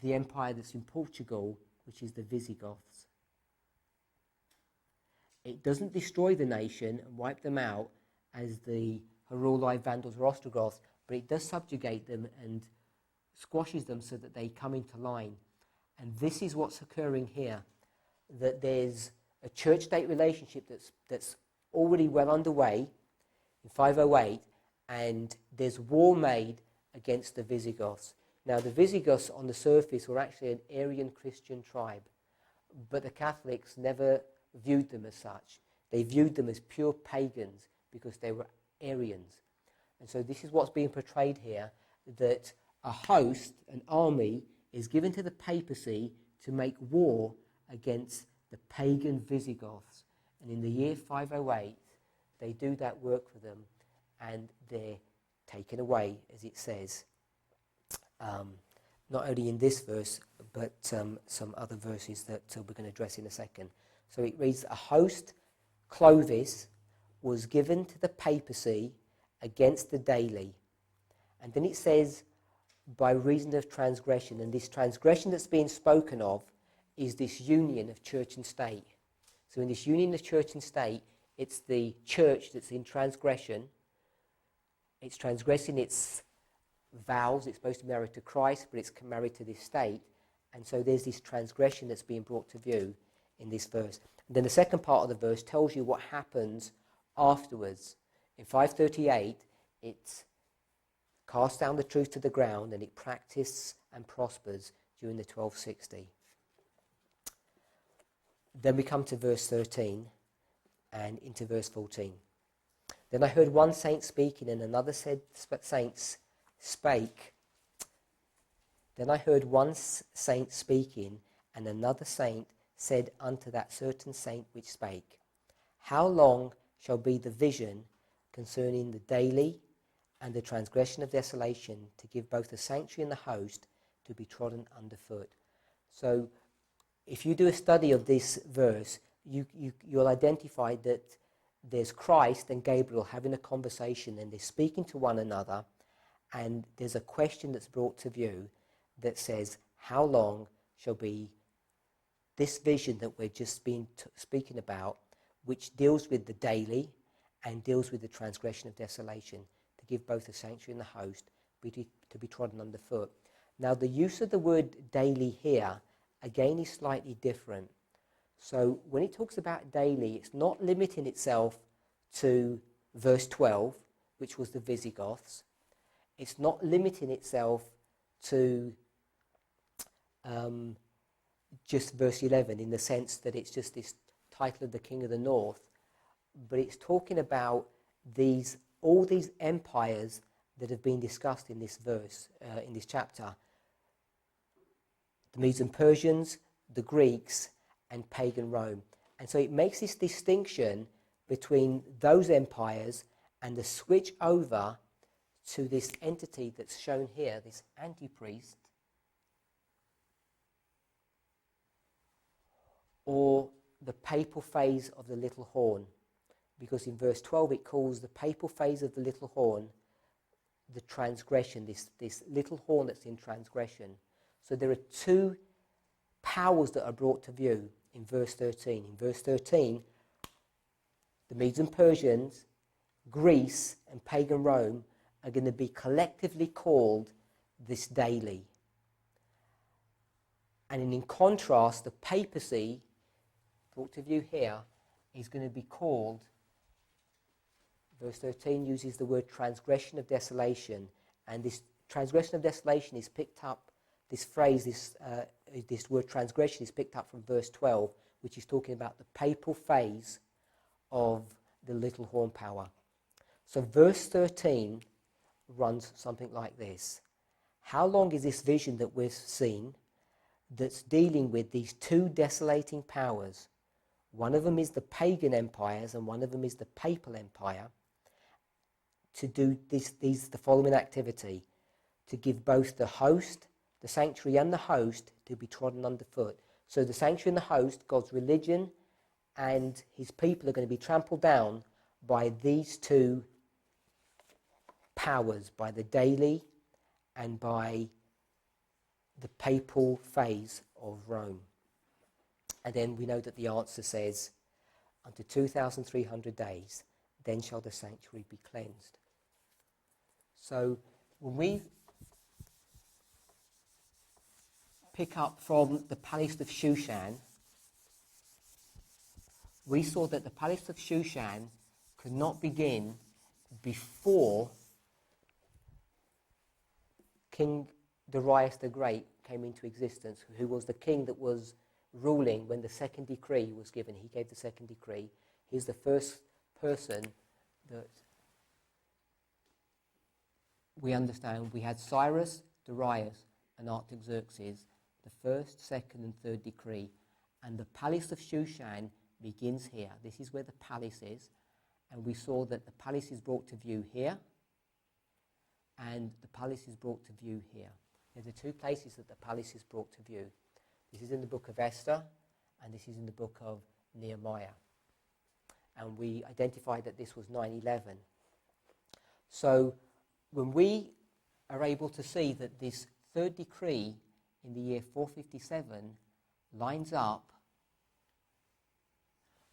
the empire that's in Portugal, which is the Visigoths. It doesn't destroy the nation and wipe them out as the Heruli, Vandals, or Ostrogoths, but it does subjugate them and squashes them so that they come into line. And this is what's occurring here, that there's a church-state relationship that's already well underway in 508, and there's war made against the Visigoths. Now, the Visigoths on the surface were actually an Arian Christian tribe, but the Catholics never viewed them as such. They viewed them as pure pagans because they were Arians. And so this is what's being portrayed here, that a host, an army, is given to the papacy to make war against the pagan Visigoths. And in the year 508, they do that work for them, and they're taken away, as it says, not only in this verse, but some other verses that we're going to address in a second. So it reads, a host, Clovis, was given to the papacy against the daily. And then it says, by reason of transgression. And this transgression that's being spoken of is this union of church and state. So in this union of church and state, it's the church that's in transgression. It's transgressing its vows. It's supposed to be married to Christ, but it's married to this state. And so there's this transgression that's being brought to view in this verse. And then the second part of the verse tells you what happens afterwards. In 538, it casts down the truth to the ground, and it practices and prospers during the 1260. Then we come to verse 13 and into verse 14. Then I heard one saint speaking, and another saint spake. Then I heard one saint speaking, and another saint said unto that certain saint which spake, how long shall be the vision concerning the daily and the transgression of desolation, to give both the sanctuary and the host to be trodden underfoot? So if you do a study of this verse, you'll identify that there's Christ and Gabriel having a conversation, and they're speaking to one another, and there's a question that's brought to view that says, how long shall be this vision that we're just been speaking about, which deals with the daily and deals with the transgression of desolation, to give both the sanctuary and the host to be trodden underfoot. Now, the use of the word daily here, again, is slightly different. So when it talks about daily, it's not limiting itself to verse 12, which was the Visigoths. It's not limiting itself to just verse 11 in the sense that it's just this title of the King of the North, but it's talking about all these empires that have been discussed in this verse, in this chapter. The Medes and Persians, the Greeks, and pagan Rome. And so it makes this distinction between those empires and the switch over to this entity that's shown here, this antipriest, or the papal phase of the little horn. Because in verse 12 it calls the papal phase of the little horn the transgression, this little horn that's in transgression. So there are two powers that are brought to view in verse 13. In verse 13, the Medes and Persians, Greece, and pagan Rome are going to be collectively called this daily. And in contrast, the papacy, brought to view here, is going to be called, verse 13 uses the word transgression of desolation, and this transgression of desolation is picked up, this phrase, this word transgression is picked up from verse 12, which is talking about the papal phase of the little horn power. So verse 13 runs something like this. How long is this vision that we've seen that's dealing with these two desolating powers? One of them is the pagan empires and one of them is the papal empire, to do the following activity: to give both the host, the sanctuary and the host, to be trodden underfoot. So the sanctuary and the host, God's religion and his people, are going to be trampled down by these two powers, by the daily and by the papal phase of Rome. And then we know that the answer says, unto 2,300 days, then shall the sanctuary be cleansed. So when we pick up from the Palace of Shushan, we saw that the Palace of Shushan could not begin before King Darius the Great came into existence, who was the king that was ruling when the second decree was given. He gave the second decree. He's the first person that we understand. We had Cyrus, Darius, and Artaxerxes, the first, second, and third decree. And the Palace of Shushan begins here. This is where the palace is. And we saw that the palace is brought to view here, and the palace is brought to view here. They're the two places that the palace is brought to view. This is in the book of Esther, and this is in the book of Nehemiah. And we identified that this was 9/11. So when we are able to see that this third decree in the year 457 lines up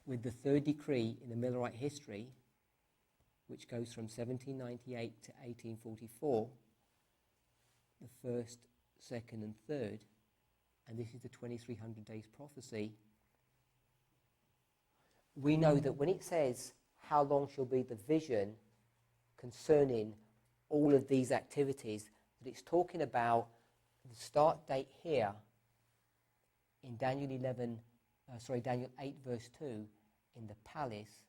with the third decree in the Millerite history, which goes from 1798 to 1844, the first, second, and third, and this is the 2300 days prophecy, we know that when it says, how long shall be the vision concerning all of these activities, that it's talking about the start date here in Daniel 8 verse 2 in the palace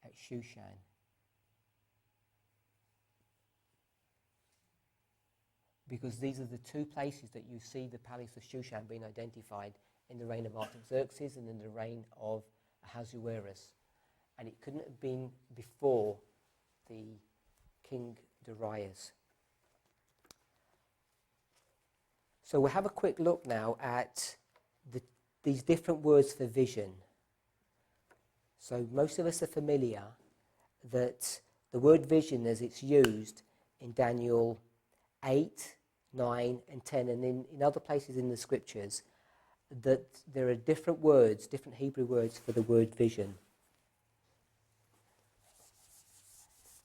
at Shushan. Because these are the two places that you see the palace of Shushan being identified in the reign of Artaxerxes and in the reign of Ahasuerus. And it couldn't have been before the King Darius. So we'll have a quick look now at these different words for vision. So most of us are familiar that the word vision, as it's used in Daniel 8, 9 and 10, and in other places in the scriptures, that there are different words, different Hebrew words for the word vision.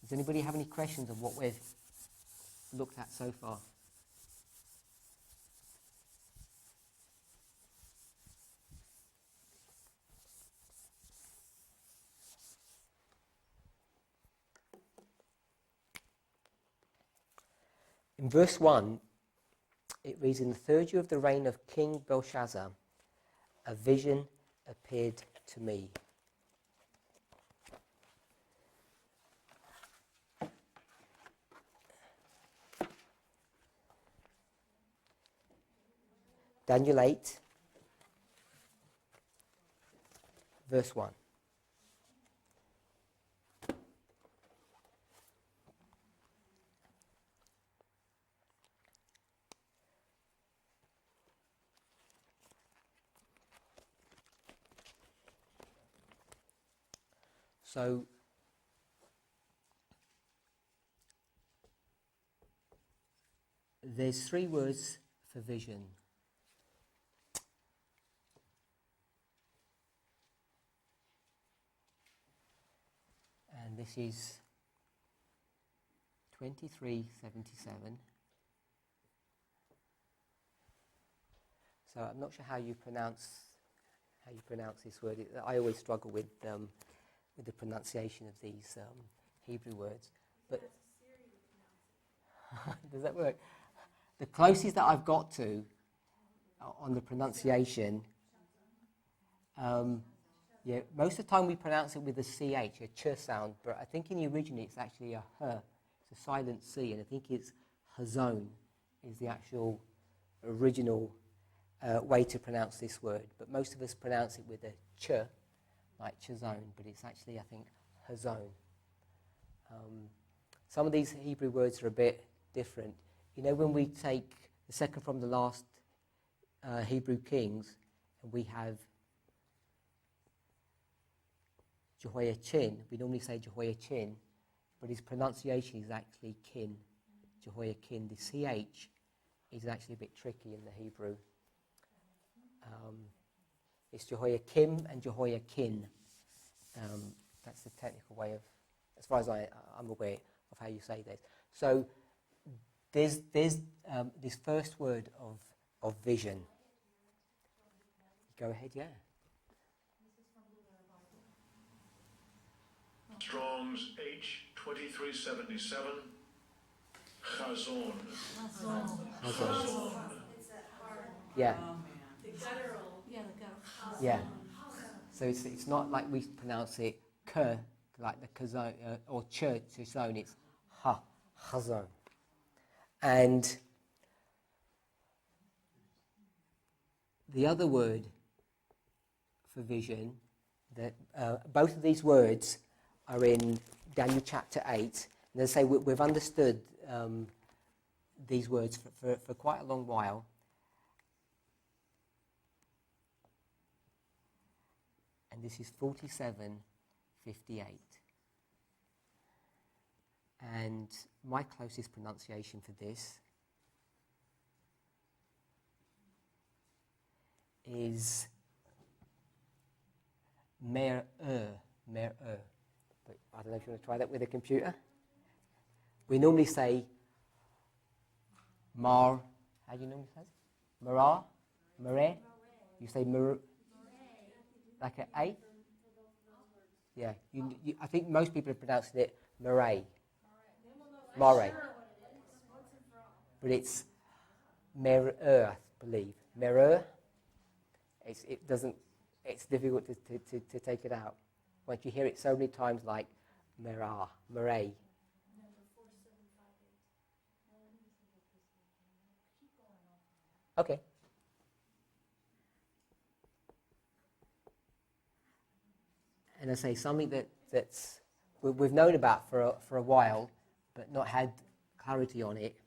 Does anybody have any questions on what we've looked at so far? In verse 1, it reads, "In the third year of the reign of King Belshazzar, a vision appeared to me." Daniel 8, verse 1. So, there's 3 words for vision. And this is 2377. So I'm not sure how you pronounce this word. I always struggle with the pronunciation of these Hebrew words. But does that work? The closest that I've got to on the pronunciation, most of the time we pronounce it with a CH, a ch sound, but I think in the original it's actually a h. It's a silent C, and I think it's hazon is the actual original way to pronounce this word. But most of us pronounce it with a ch, like chazon, but it's actually, I think, hazon. Some of these Hebrew words are a bit different. You know, when we take the second from the last Hebrew kings, and we have Jehoiachin, we normally say Jehoiachin, but his pronunciation is actually kin, Jehoiakin. The CH is actually a bit tricky in the Hebrew. It's Jehoiakim and Jehoiakin. That's the technical way of, as far as I'm aware, of how you say this. So there's this first word of vision. Go ahead, yeah. Strong's H2377. Chazon. Chazon. Yeah. Oh, man. The guttural. Yeah. So it's not like we pronounce it k, like the kazon, or ch, chazon. It's ha, chazon. And the other word for vision, that both of these words are in Daniel chapter 8. And they say we've understood these words for quite a long while. And this is 47:58. And my closest pronunciation for this is mer. But I don't know if you want to try that with a computer. We normally say mar. How do you normally say it? Mara? Mare? You say mar. Like an A? Yeah. I think most people are pronouncing it mare. Mare. But it's mer'er, I believe. Mer'er. It's difficult to take it out. Once you hear it so many times, like merah, mare. Okay. And I say something that's we've known about for a while, but not had clarity on it.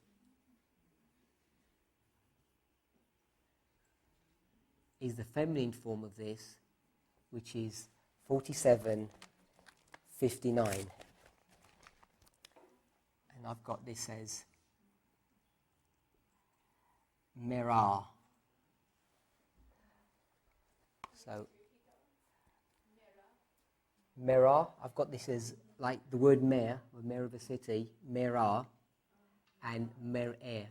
Is the feminine form of this, which is 47:59. And I've got this as merah. So, merah, I've got this as like the word mayor, or mayor of a city, merah, and mer-er.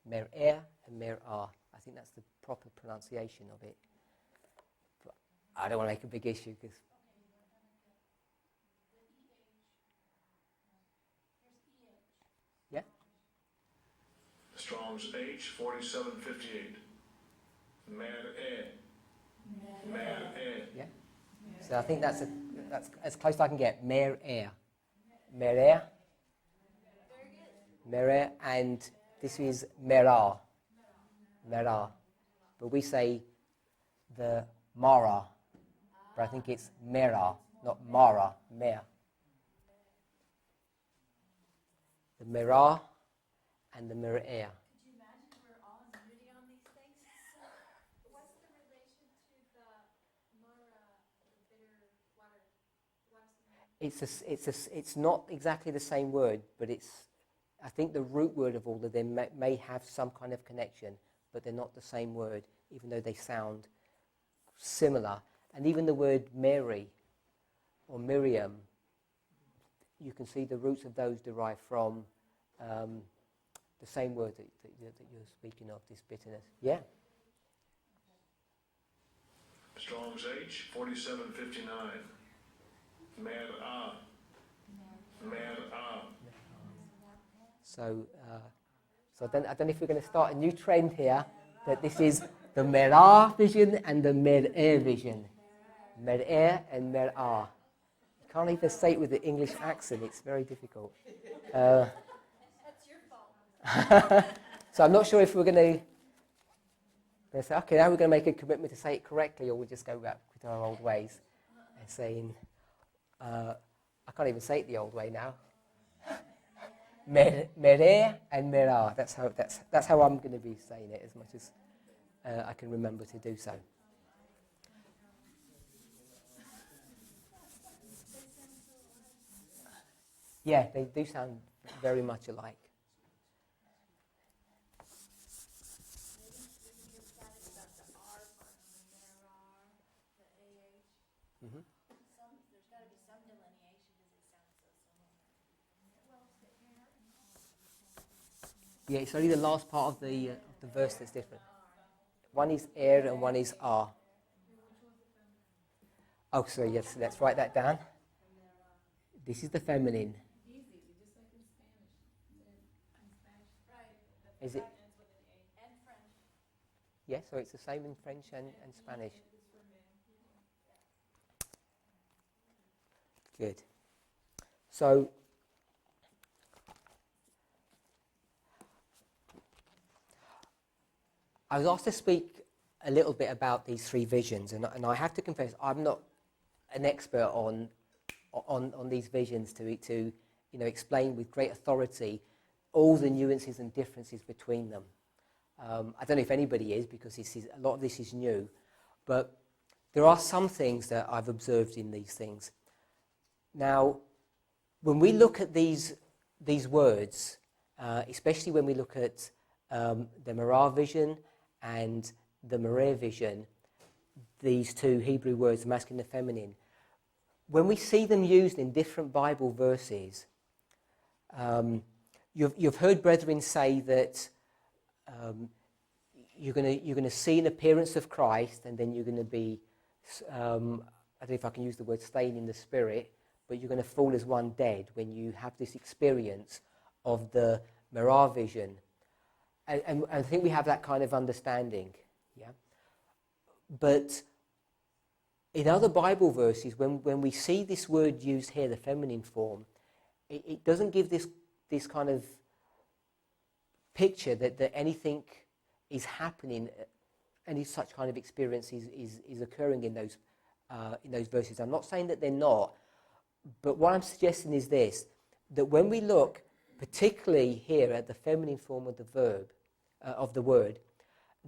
Mer-er and mer-ah. I think that's the proper pronunciation of it. But I don't want to make a big issue because... Yeah? Strong's H 4758. Mer-eh. Mer-eh. Yeah? So I think that's as close as I can get. Mer-er. Mer-er. Mer-er, and this is merah. Merah. But we say the mara, but I think it's merah, not mara, mer. The merah and the mer-er. Could you imagine we're all in unity on these things? So, what's the relation to the mara, the bitter water? It's not exactly the same word, but I think the root word of all of them may have some kind of connection, but they're not the same word, even though they sound similar. And even the word Mary or Miriam, you can see the roots of those derive from the same word that you're speaking of, this bitterness. Yeah? Strong's H 4759. Mer-ah. Mer-ah. So I don't know if we're going to start a new trend here, that this is the merah vision and the mer-er vision. Mer-er and mer-ah. You can't even say it with the English accent, it's very difficult. That's your fault. So I'm not sure if we're going to say, okay, now we're going to make a commitment to say it correctly, or we'll just go back to our old ways and saying, I can't even say it the old way now. Merer and merah. That's how I'm going to be saying it, as much as I can remember to do so. Yeah, they do sound very much alike. Mm-hmm. There's got to be some delineation because they sound so similar. Yeah, it's only the last part of the verse that's different. One is er and one is ah. Oh, sorry, yes, let's write that down. This is the feminine. Easy, just like in Spanish. Right. Is it? And French. Yeah, so it's the same in French and Spanish. Good. So, I was asked to speak a little bit about these three visions, and I have to confess I'm not an expert on these visions to explain with great authority all the nuances and differences between them. I don't know if anybody is, because a lot of this is new, but there are some things that I've observed in these things. Now, when we look at these words, especially when we look at the Merah vision and the Mereh vision, these two Hebrew words, masculine and feminine, when we see them used in different Bible verses, you've heard brethren say that you're going to see an appearance of Christ, and then you're going to be, I don't know if I can use the word slain in the spirit, but you're going to fall as one dead when you have this experience of the Merah vision. And I think we have that kind of understanding. Yeah. But in other Bible verses, when we see this word used here, the feminine form, it doesn't give this kind of picture that anything is happening, any such kind of experience is occurring in those verses. I'm not saying that they're not, but what I'm suggesting is this, that when we look particularly here at the feminine form of the verb, of the word,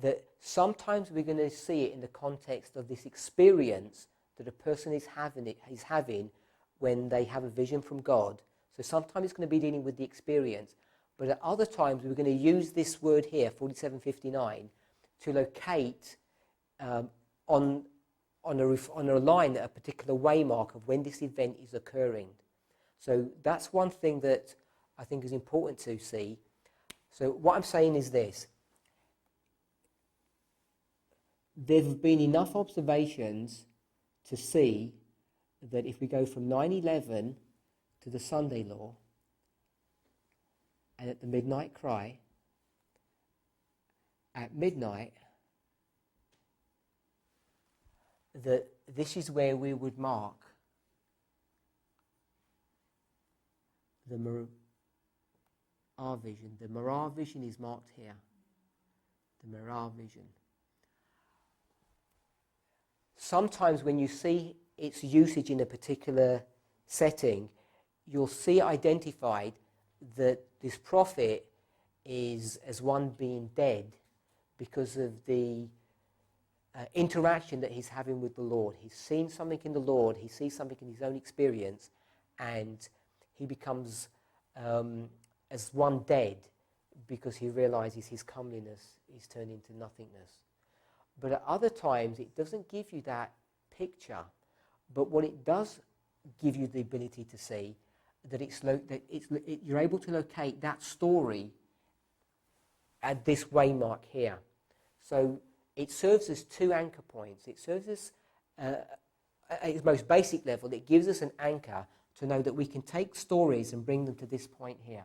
that sometimes we're going to see it in the context of this experience that a person is having when they have a vision from God. So sometimes it's going to be dealing with the experience, but at other times we're going to use this word here, 4759, to locate on a line at a particular waymark of when this event is occurring. So that's one thing that I think is important to see. So what I'm saying is this. There have been enough observations to see that if we go from 9/11 to the Sunday law and at the midnight cry, at midnight, that this is where we would mark the Marah vision. The Marah vision is marked here. The Marah vision. Sometimes when you see its usage in a particular setting, you'll see identified that this prophet is as one being dead because of the interaction that he's having with the Lord. He's seen something in the Lord, he sees something in his own experience, and he becomes as one dead because he realizes his comeliness is turned into nothingness. But at other times, it doesn't give you that picture. But what it does give you the ability to see, that you're able to locate that story at this waymark here. So it serves as two anchor points. It serves as, at its most basic level, it gives us an anchor to know that we can take stories and bring them to this point here.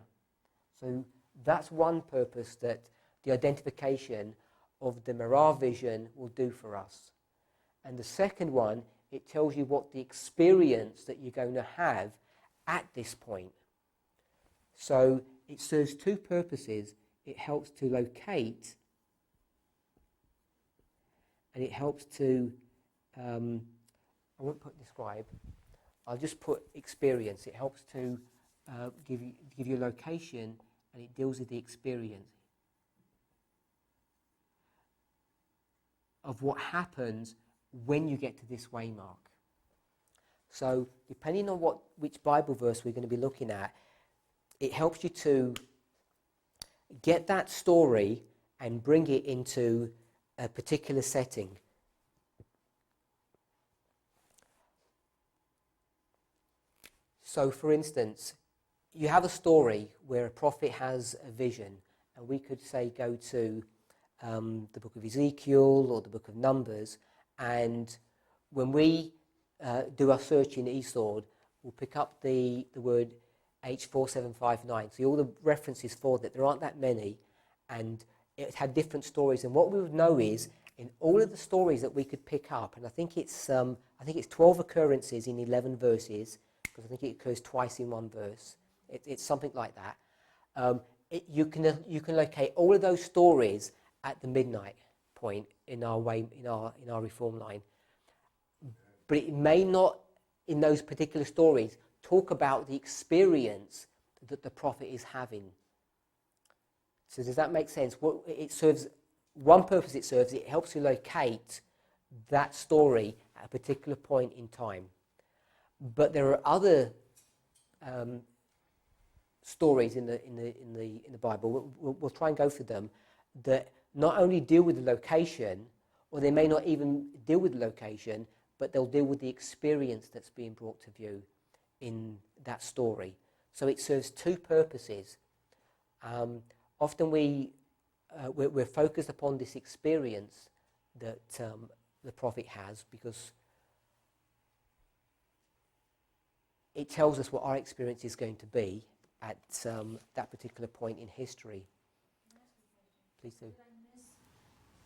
So that's one purpose that the identification of the Marah vision will do for us. And the second one, it tells you what the experience that you're going to have at this point. So it serves two purposes. It helps to locate, and it helps to, I won't put describe, I'll just put experience. It helps to give you a location, and it deals with the experience of what happens when you get to this waymark. So depending on which Bible verse we're going to be looking at, it helps you to get that story and bring it into a particular setting. So for instance, you have a story where a prophet has a vision, and we could say go to the book of Ezekiel or the book of Numbers, and when we do our search in eSword, we'll pick up the word H4759. So all the references for that, there aren't that many, and it had different stories. And what we would know is, in all of the stories that we could pick up, and I think it's 12 occurrences in 11 verses, because I think it occurs twice in one verse. It's something like that. You can locate all of those stories at the midnight point in our reform line, but it may not, in those particular stories, talk about the experience that the prophet is having. So does that make sense? What it serves, one purpose it serves, it helps you locate that story at a particular point in time. But there are other stories in the Bible. We'll try and go through them that not only deal with the location, or they may not even deal with the location, but they'll deal with the experience that's being brought to view in that story. So it serves two purposes. Often we're focused upon this experience that the prophet has, because it tells us what our experience is going to be at that particular point in history. Please do. Did I miss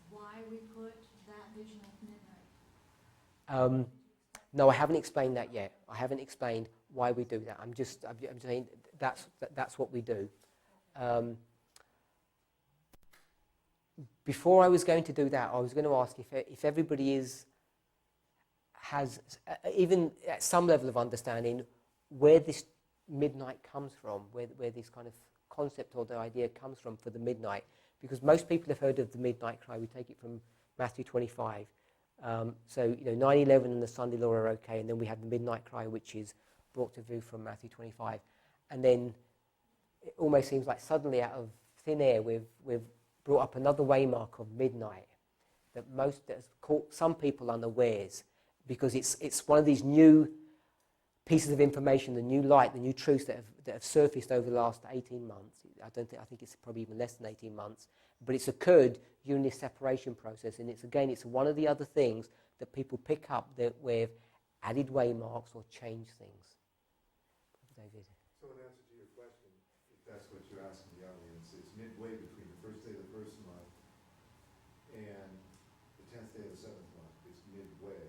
why we put that vision at midnight? No, I haven't explained that yet. I haven't explained why we do that. I'm saying that's what we do. Before I was going to do that, I was going to ask if everybody has even at some level of understanding where this midnight comes from, where this kind of concept or the idea comes from for the midnight, because most people have heard of the midnight cry. We take it from Matthew 25. So 9/11 and the Sunday law are okay, and then we have the midnight cry, which is brought to view from Matthew 25, and then it almost seems like suddenly out of thin air we've brought up another waymark of midnight that's caught some people unawares, because it's one of these new pieces of information, the new light, the new truths that have surfaced over the last 18 months. I think it's probably even less than 18 months, but it's occurred during this separation process, and it's one of the other things that people pick up that we've added waymarks or changed things. David. So in answer to your question, if that's what you're asking the audience, it's midway between the first day of the first month and the 10th day of the 7th month. It's midway.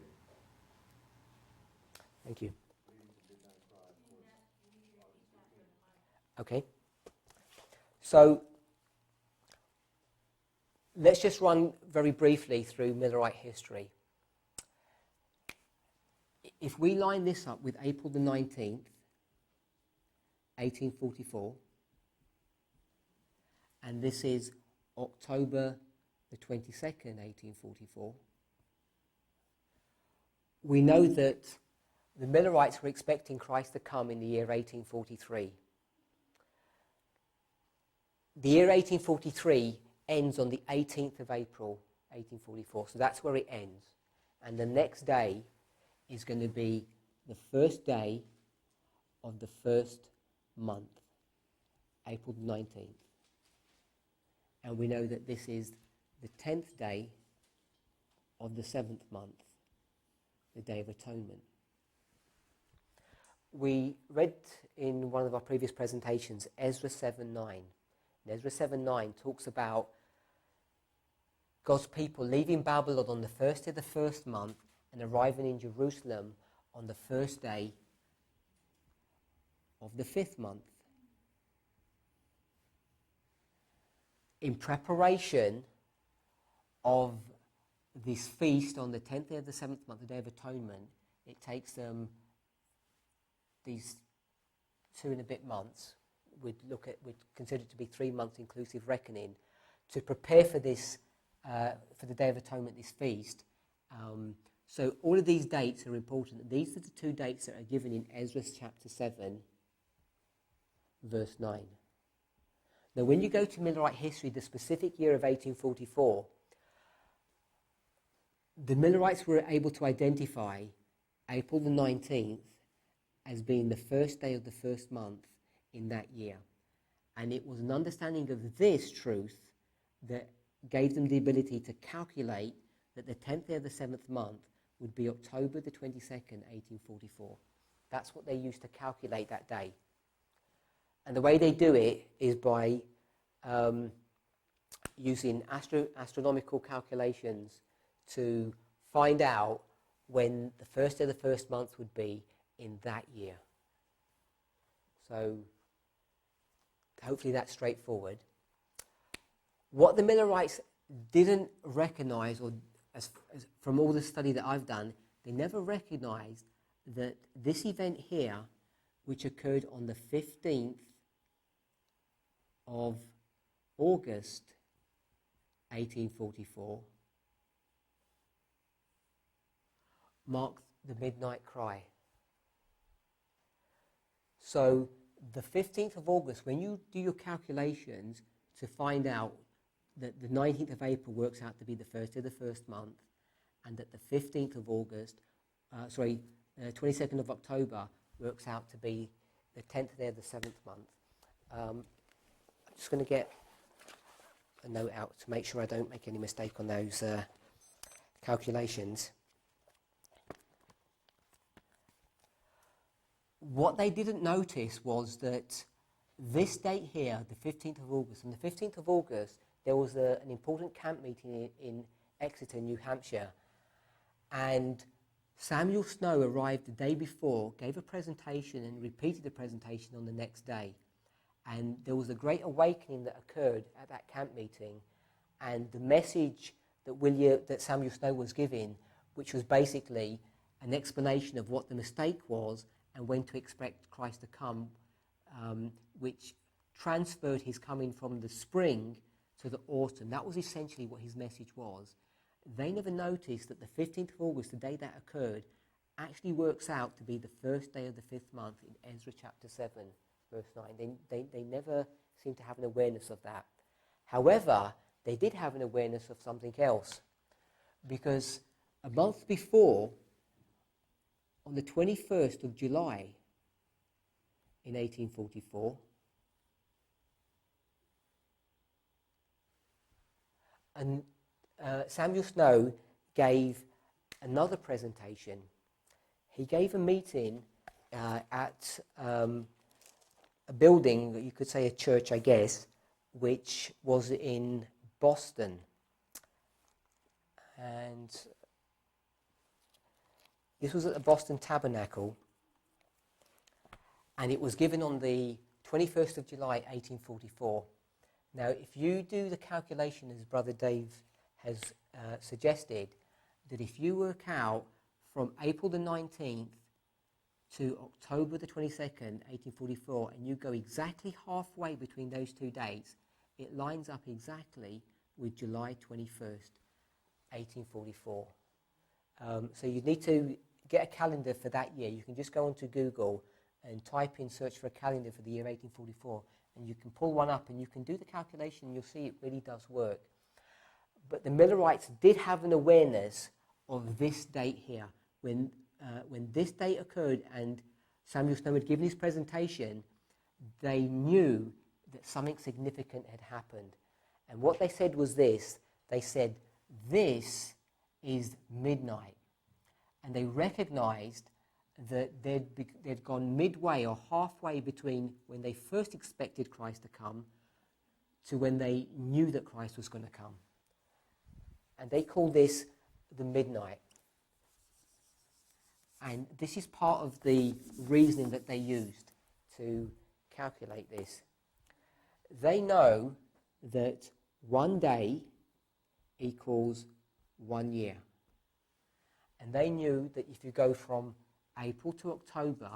Thank you. Leading to midnight cry, of course, August 15th. Okay. So let's just run very briefly through Millerite history. If we line this up with April the 19th, 1844, and this is October the 22nd, 1844, we know that the Millerites were expecting Christ to come in the year 1843. The year 1843 ends on the 18th of April, 1844, so that's where it ends. And the next day is going to be the first day of the first month, April 19th. And we know that this is the 10th day of the 7th month, the Day of Atonement. We read in one of our previous presentations Ezra 7:9. And Ezra 7:9 talks about God's people leaving Babylon on the first day of the first month and arriving in Jerusalem on the first day of the 5th month. In preparation of this feast on the 10th day of the 7th month, the Day of Atonement, it takes them these 2 and a bit months, we'd consider it to be 3 months inclusive reckoning, to prepare for this, for the Day of Atonement, this feast. So all of these dates are important. These are the 2 dates that are given in Ezra chapter 7, verse 9. Now, when you go to Millerite history, the specific year of 1844, the Millerites were able to identify April the 19th as being the first day of the first month in that year. And it was an understanding of this truth that gave them the ability to calculate that the 10th day of the 7th month would be October the 22nd, 1844. That's what they used to calculate that day. And the way they do it is by using astronomical calculations to find out when the first day of the first month would be in that year. So hopefully that's straightforward. What the Millerites didn't recognize, or as from all the study that I've done, they never recognized that this event here, which occurred on the 15th of August 1844, marked the midnight cry. So the 15th of August, when you do your calculations to find out that the 19th of April works out to be the first day of the first month, and that the 15th of August, 22nd of October works out to be the 10th day of the 7th month. I'm just going to get a note out to make sure I don't make any mistake on those calculations. What they didn't notice was that this date here, the 15th of August, on the 15th of August, there was an important camp meeting in Exeter, New Hampshire, and Samuel Snow arrived the day before, gave a presentation and repeated the presentation on the next day. And there was a great awakening that occurred at that camp meeting, and the message that Samuel Snow was giving, which was basically an explanation of what the mistake was and when to expect Christ to come, which transferred his coming from the spring to the autumn. That was essentially what his message was. They never noticed that the 15th of August, the day that occurred, actually works out to be the first day of the 5th month in Ezra chapter 7, verse 9. They never seemed to have an awareness of that. However, they did have an awareness of something else, because a month before, on the 21st of July in 1844, and Samuel Snow gave another presentation. He gave a meeting at a building, you could say a church, I guess, which was in Boston. And this was at the Boston Tabernacle, and it was given on the 21st of July, 1844. Now, if you do the calculation, as Brother Dave has suggested, that if you work out from April the 19th to October the 22nd, 1844, and you go exactly halfway between those 2 dates, it lines up exactly with July 21st, 1844. So you need to get a calendar for that year. You can just go onto Google and type in, search for a calendar for the year 1844, and you can pull one up and you can do the calculation and you'll see it really does work. But the Millerites did have an awareness of this date here. When this date occurred and Samuel Snow had given his presentation, they knew that something significant had happened. And what they said was this. They said, this is midnight. And they recognized that they'd gone midway or halfway between when they first expected Christ to come to when they knew that Christ was going to come. And they call this the midnight. And this is part of the reasoning that they used to calculate this. They know that 1 day equals 1 year. And they knew that if you go from April to October,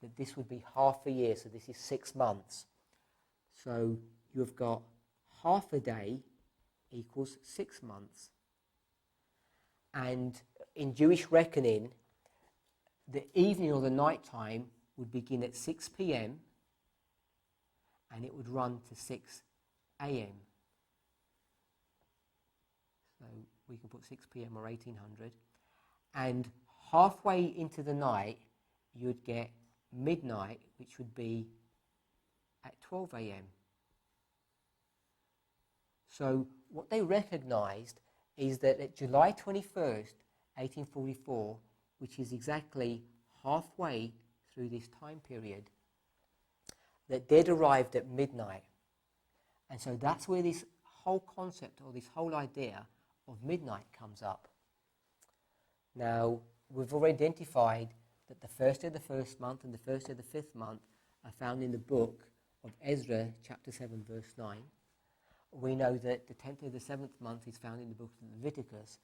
that this would be half a year, so this is 6 months. So you've got half a day equals 6 months. And in Jewish reckoning, the evening or the night time would begin at 6 p.m. and it would run to 6 a.m. So we can put 6 p.m. or 1800. And halfway into the night, you'd get midnight, which would be at 12 a.m. So what they recognized is that at July 21st, 1844, which is exactly halfway through this time period, that they'd arrived at midnight. And so that's where this whole concept or this whole idea of midnight comes up. Now, we've already identified that the first day of the first month and the first day of the fifth month are found in the book of Ezra, chapter 7, verse 9. We know that the 10th day of the 7th month is found in the book of Leviticus.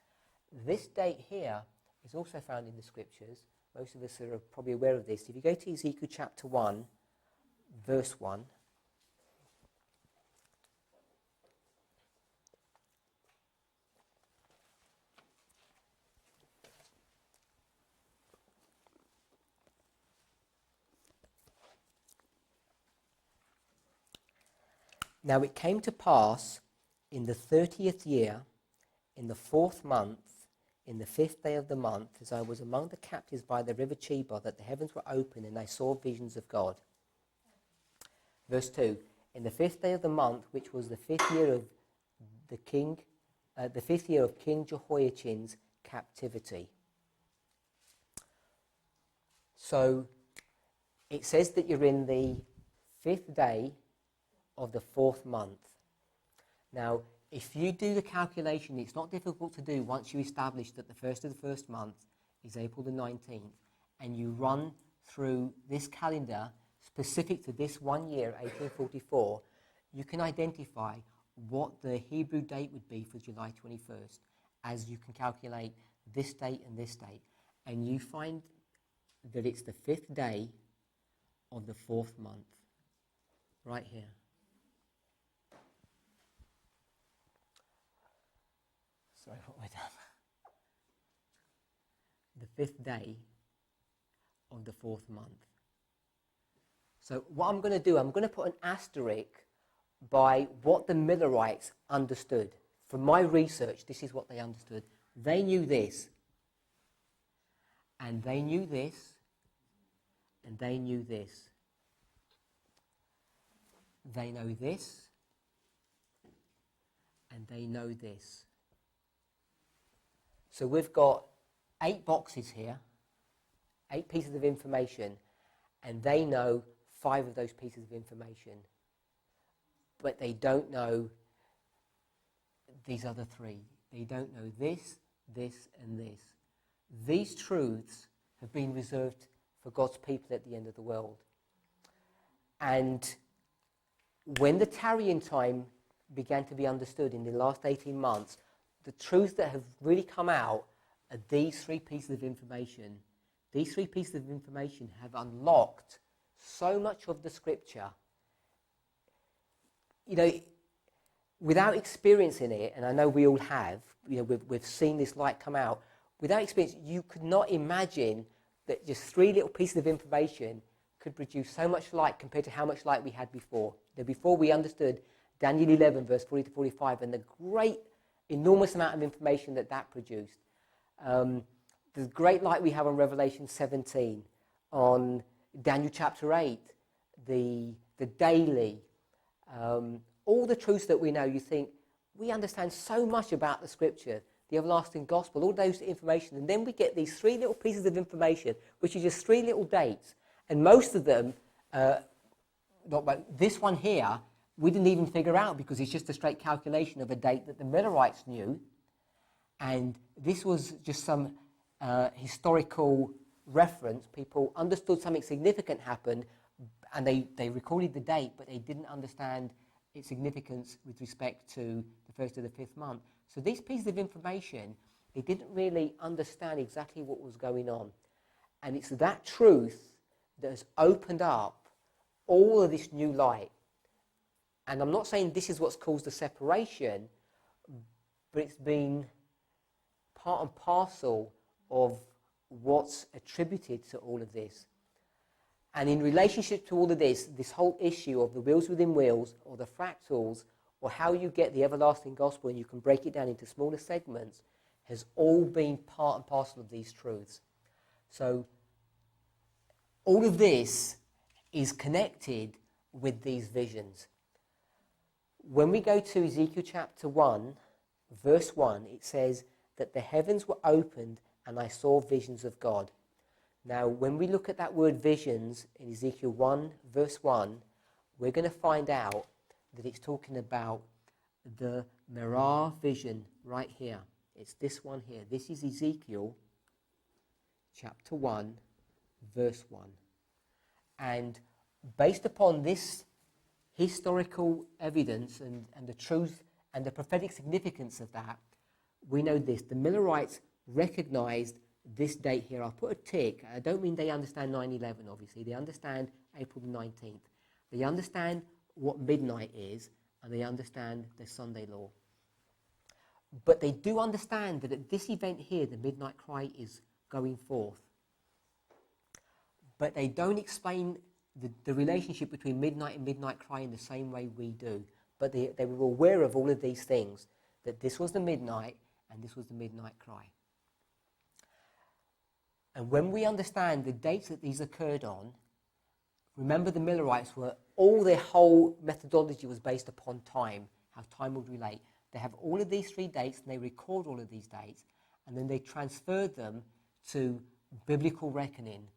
This date here is also found in the scriptures. Most of us are probably aware of this. If you go to Ezekiel chapter 1, verse 1, now it came to pass in the 30th year, in the 4th month, in the 5th day of the month, as I was among the captives by the river Chebar, that the heavens were open, and I saw visions of God. Verse 2, in the 5th day of the month, which was the 5th year of King Jehoiachin's captivity. So it says that you're in the 5th day of the 4th month. Now, if you do the calculation, it's not difficult to do once you establish that the first of the first month is April the 19th, and you run through this calendar specific to this 1 year, 1844, you can identify what the Hebrew date would be for July 21st, as you can calculate this date and this date. And you find that it's the 5th day of the 4th month, right here. Sorry, what have I done? The 5th day of the 4th month. So what I'm going to do, I'm going to put an asterisk by what the Millerites understood. From my research, this is what they understood. They knew this. And they knew this, and they knew this. They know this, and they know this. So we've got 8 boxes here, 8 pieces of information, and they know 5 of those pieces of information. But they don't know these other 3. They don't know this, this, and this. These truths have been reserved for God's people at the end of the world. And when the tarrying time began to be understood in the last 18 months, the truths that have really come out are these 3 pieces of information. These 3 pieces of information have unlocked so much of the scripture. You know, without experiencing it, and I know we all have, you know, we've seen this light come out, without experience, you could not imagine that just 3 little pieces of information could produce so much light compared to how much light we had before. Before we understood Daniel 11, verse 40 to 45, and the great, enormous amount of information that produced. The great light we have on Revelation 17, on Daniel chapter 8, the daily, all the truths that we know. You think, we understand so much about the scripture, the everlasting gospel, all those information, and then we get these 3 little pieces of information, which is just 3 little dates, and most of them, this one here, we didn't even figure out because it's just a straight calculation of a date that the Millerites knew, and this was just some historical reference. People understood something significant happened, and they recorded the date, but they didn't understand its significance with respect to the 1st of the 5th month. So these pieces of information, they didn't really understand exactly what was going on. And it's that truth that has opened up all of this new light. And I'm not saying this is what's caused the separation, but it's been part and parcel of what's attributed to all of this. And in relationship to all of this, this whole issue of the wheels within wheels, or the fractals, or how you get the everlasting gospel and you can break it down into smaller segments, has all been part and parcel of these truths. So all of this is connected with these visions. When we go to Ezekiel chapter 1, verse 1, it says that the heavens were opened and I saw visions of God. Now, when we look at that word visions in Ezekiel 1, verse 1, we're going to find out that it's talking about the Merah vision right here. It's this one here. This is Ezekiel chapter 1, verse 1. And based upon this historical evidence and the truth and the prophetic significance of that, we know this. The Millerites recognized this date here. I'll put a tick. I don't mean they understand 9/11, obviously. They understand April the 19th. They understand what midnight is, and they understand the Sunday law. But they do understand that at this event here, the midnight cry is going forth. But they don't explain the relationship between midnight and midnight cry in the same way we do. But they were aware of all of these things, that this was the midnight and this was the midnight cry. And when we understand the dates that these occurred on, remember the Millerites were, all their whole methodology was based upon time, how time would relate. They have all of these 3 dates and they record all of these dates, and then they transferred them to biblical reckoning,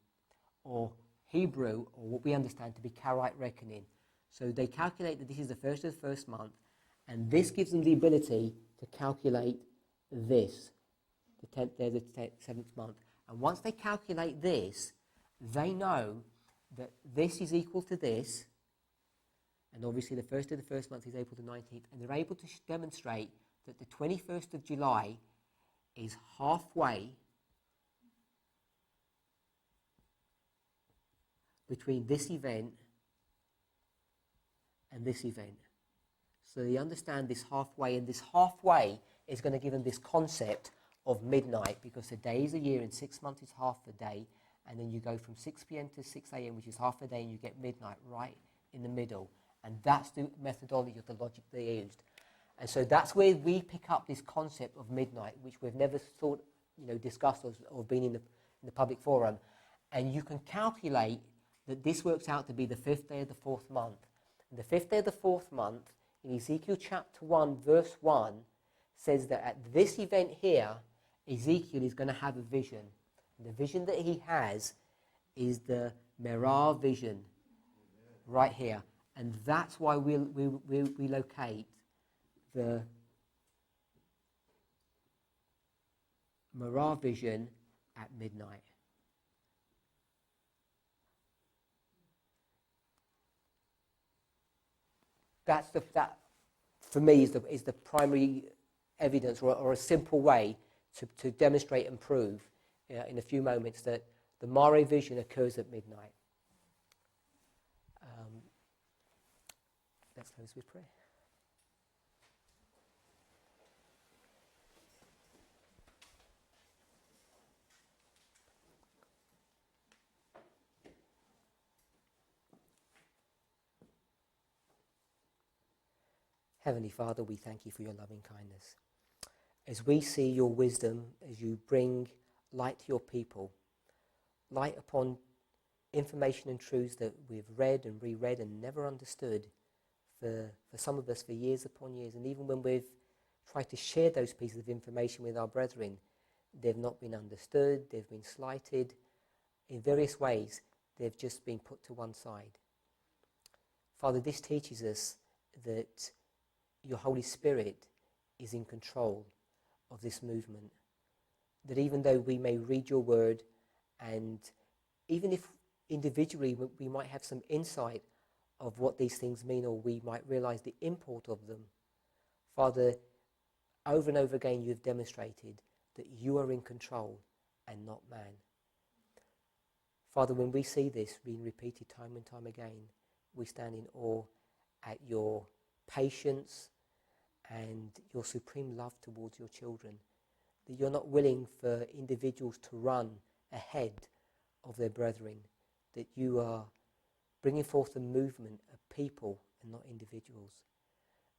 or Hebrew, or what we understand to be Karaite reckoning. So they calculate that this is the 1st of the 1st month, and this gives them the ability to calculate this, the 10th day of the 7th month. And once they calculate this, they know that this is equal to this, and obviously the 1st of the 1st month is April the 19th, and they're able to demonstrate that the 21st of July is halfway between this event and this event. So they understand this halfway, and this halfway is going to give them this concept of midnight, because a day is a year and 6 months is half a day, and then you go from 6 p.m. to 6 a.m., which is half a day, and you get midnight right in the middle. And that's the methodology of the logic they used. And so that's where we pick up this concept of midnight, which we've never thought, discussed or been in the public forum, and you can calculate that this works out to be the 5th day of the 4th month. And the 5th day of the 4th month, in Ezekiel chapter 1, verse 1, says that at this event here, Ezekiel is going to have a vision. And the vision that he has is the Merah vision, right here. And that's why we locate the Merah vision at midnight. That for me is the primary evidence, or a simple way to demonstrate and prove in a few moments that the Mare vision occurs at midnight. Let's close with prayer. Heavenly Father, we thank you for your loving kindness. As we see your wisdom, as you bring light to your people, light upon information and truths that we've read and reread and never understood for some of us for years upon years. And even when we've tried to share those pieces of information with our brethren, they've not been understood, they've been slighted. In various ways, they've just been put to one side. Father, this teaches us that your Holy Spirit is in control of this movement. That even though we may read your word, and even if individually we might have some insight of what these things mean, or we might realize the import of them, Father, over and over again you've demonstrated that you are in control and not man. Father, when we see this being repeated time and time again, we stand in awe at your patience and your supreme love towards your children, that you're not willing for individuals to run ahead of their brethren, that you are bringing forth a movement of people and not individuals.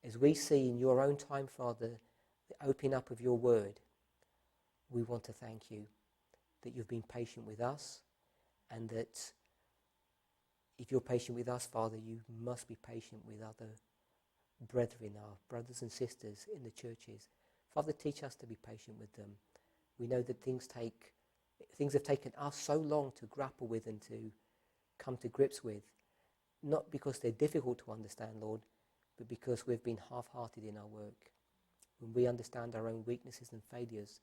As we see in your own time, Father, the opening up of your word, we want to thank you that you've been patient with us, and that if you're patient with us, Father, you must be patient with other brethren, our brothers and sisters in the churches. Father, teach us to be patient with them. We know that things have taken us so long to grapple with and to come to grips with, not because they're difficult to understand, Lord, but because we've been half-hearted in our work. When we understand our own weaknesses and failures,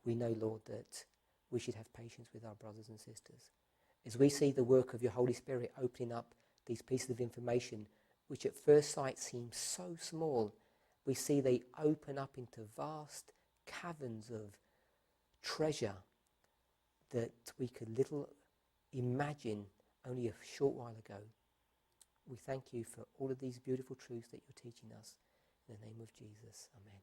we know, Lord, that we should have patience with our brothers and sisters. As we see the work of your Holy Spirit opening up these pieces of information, which at first sight seem so small, we see they open up into vast caverns of treasure that we could little imagine only a short while ago. We thank you for all of these beautiful truths that you're teaching us. In the name of Jesus, amen.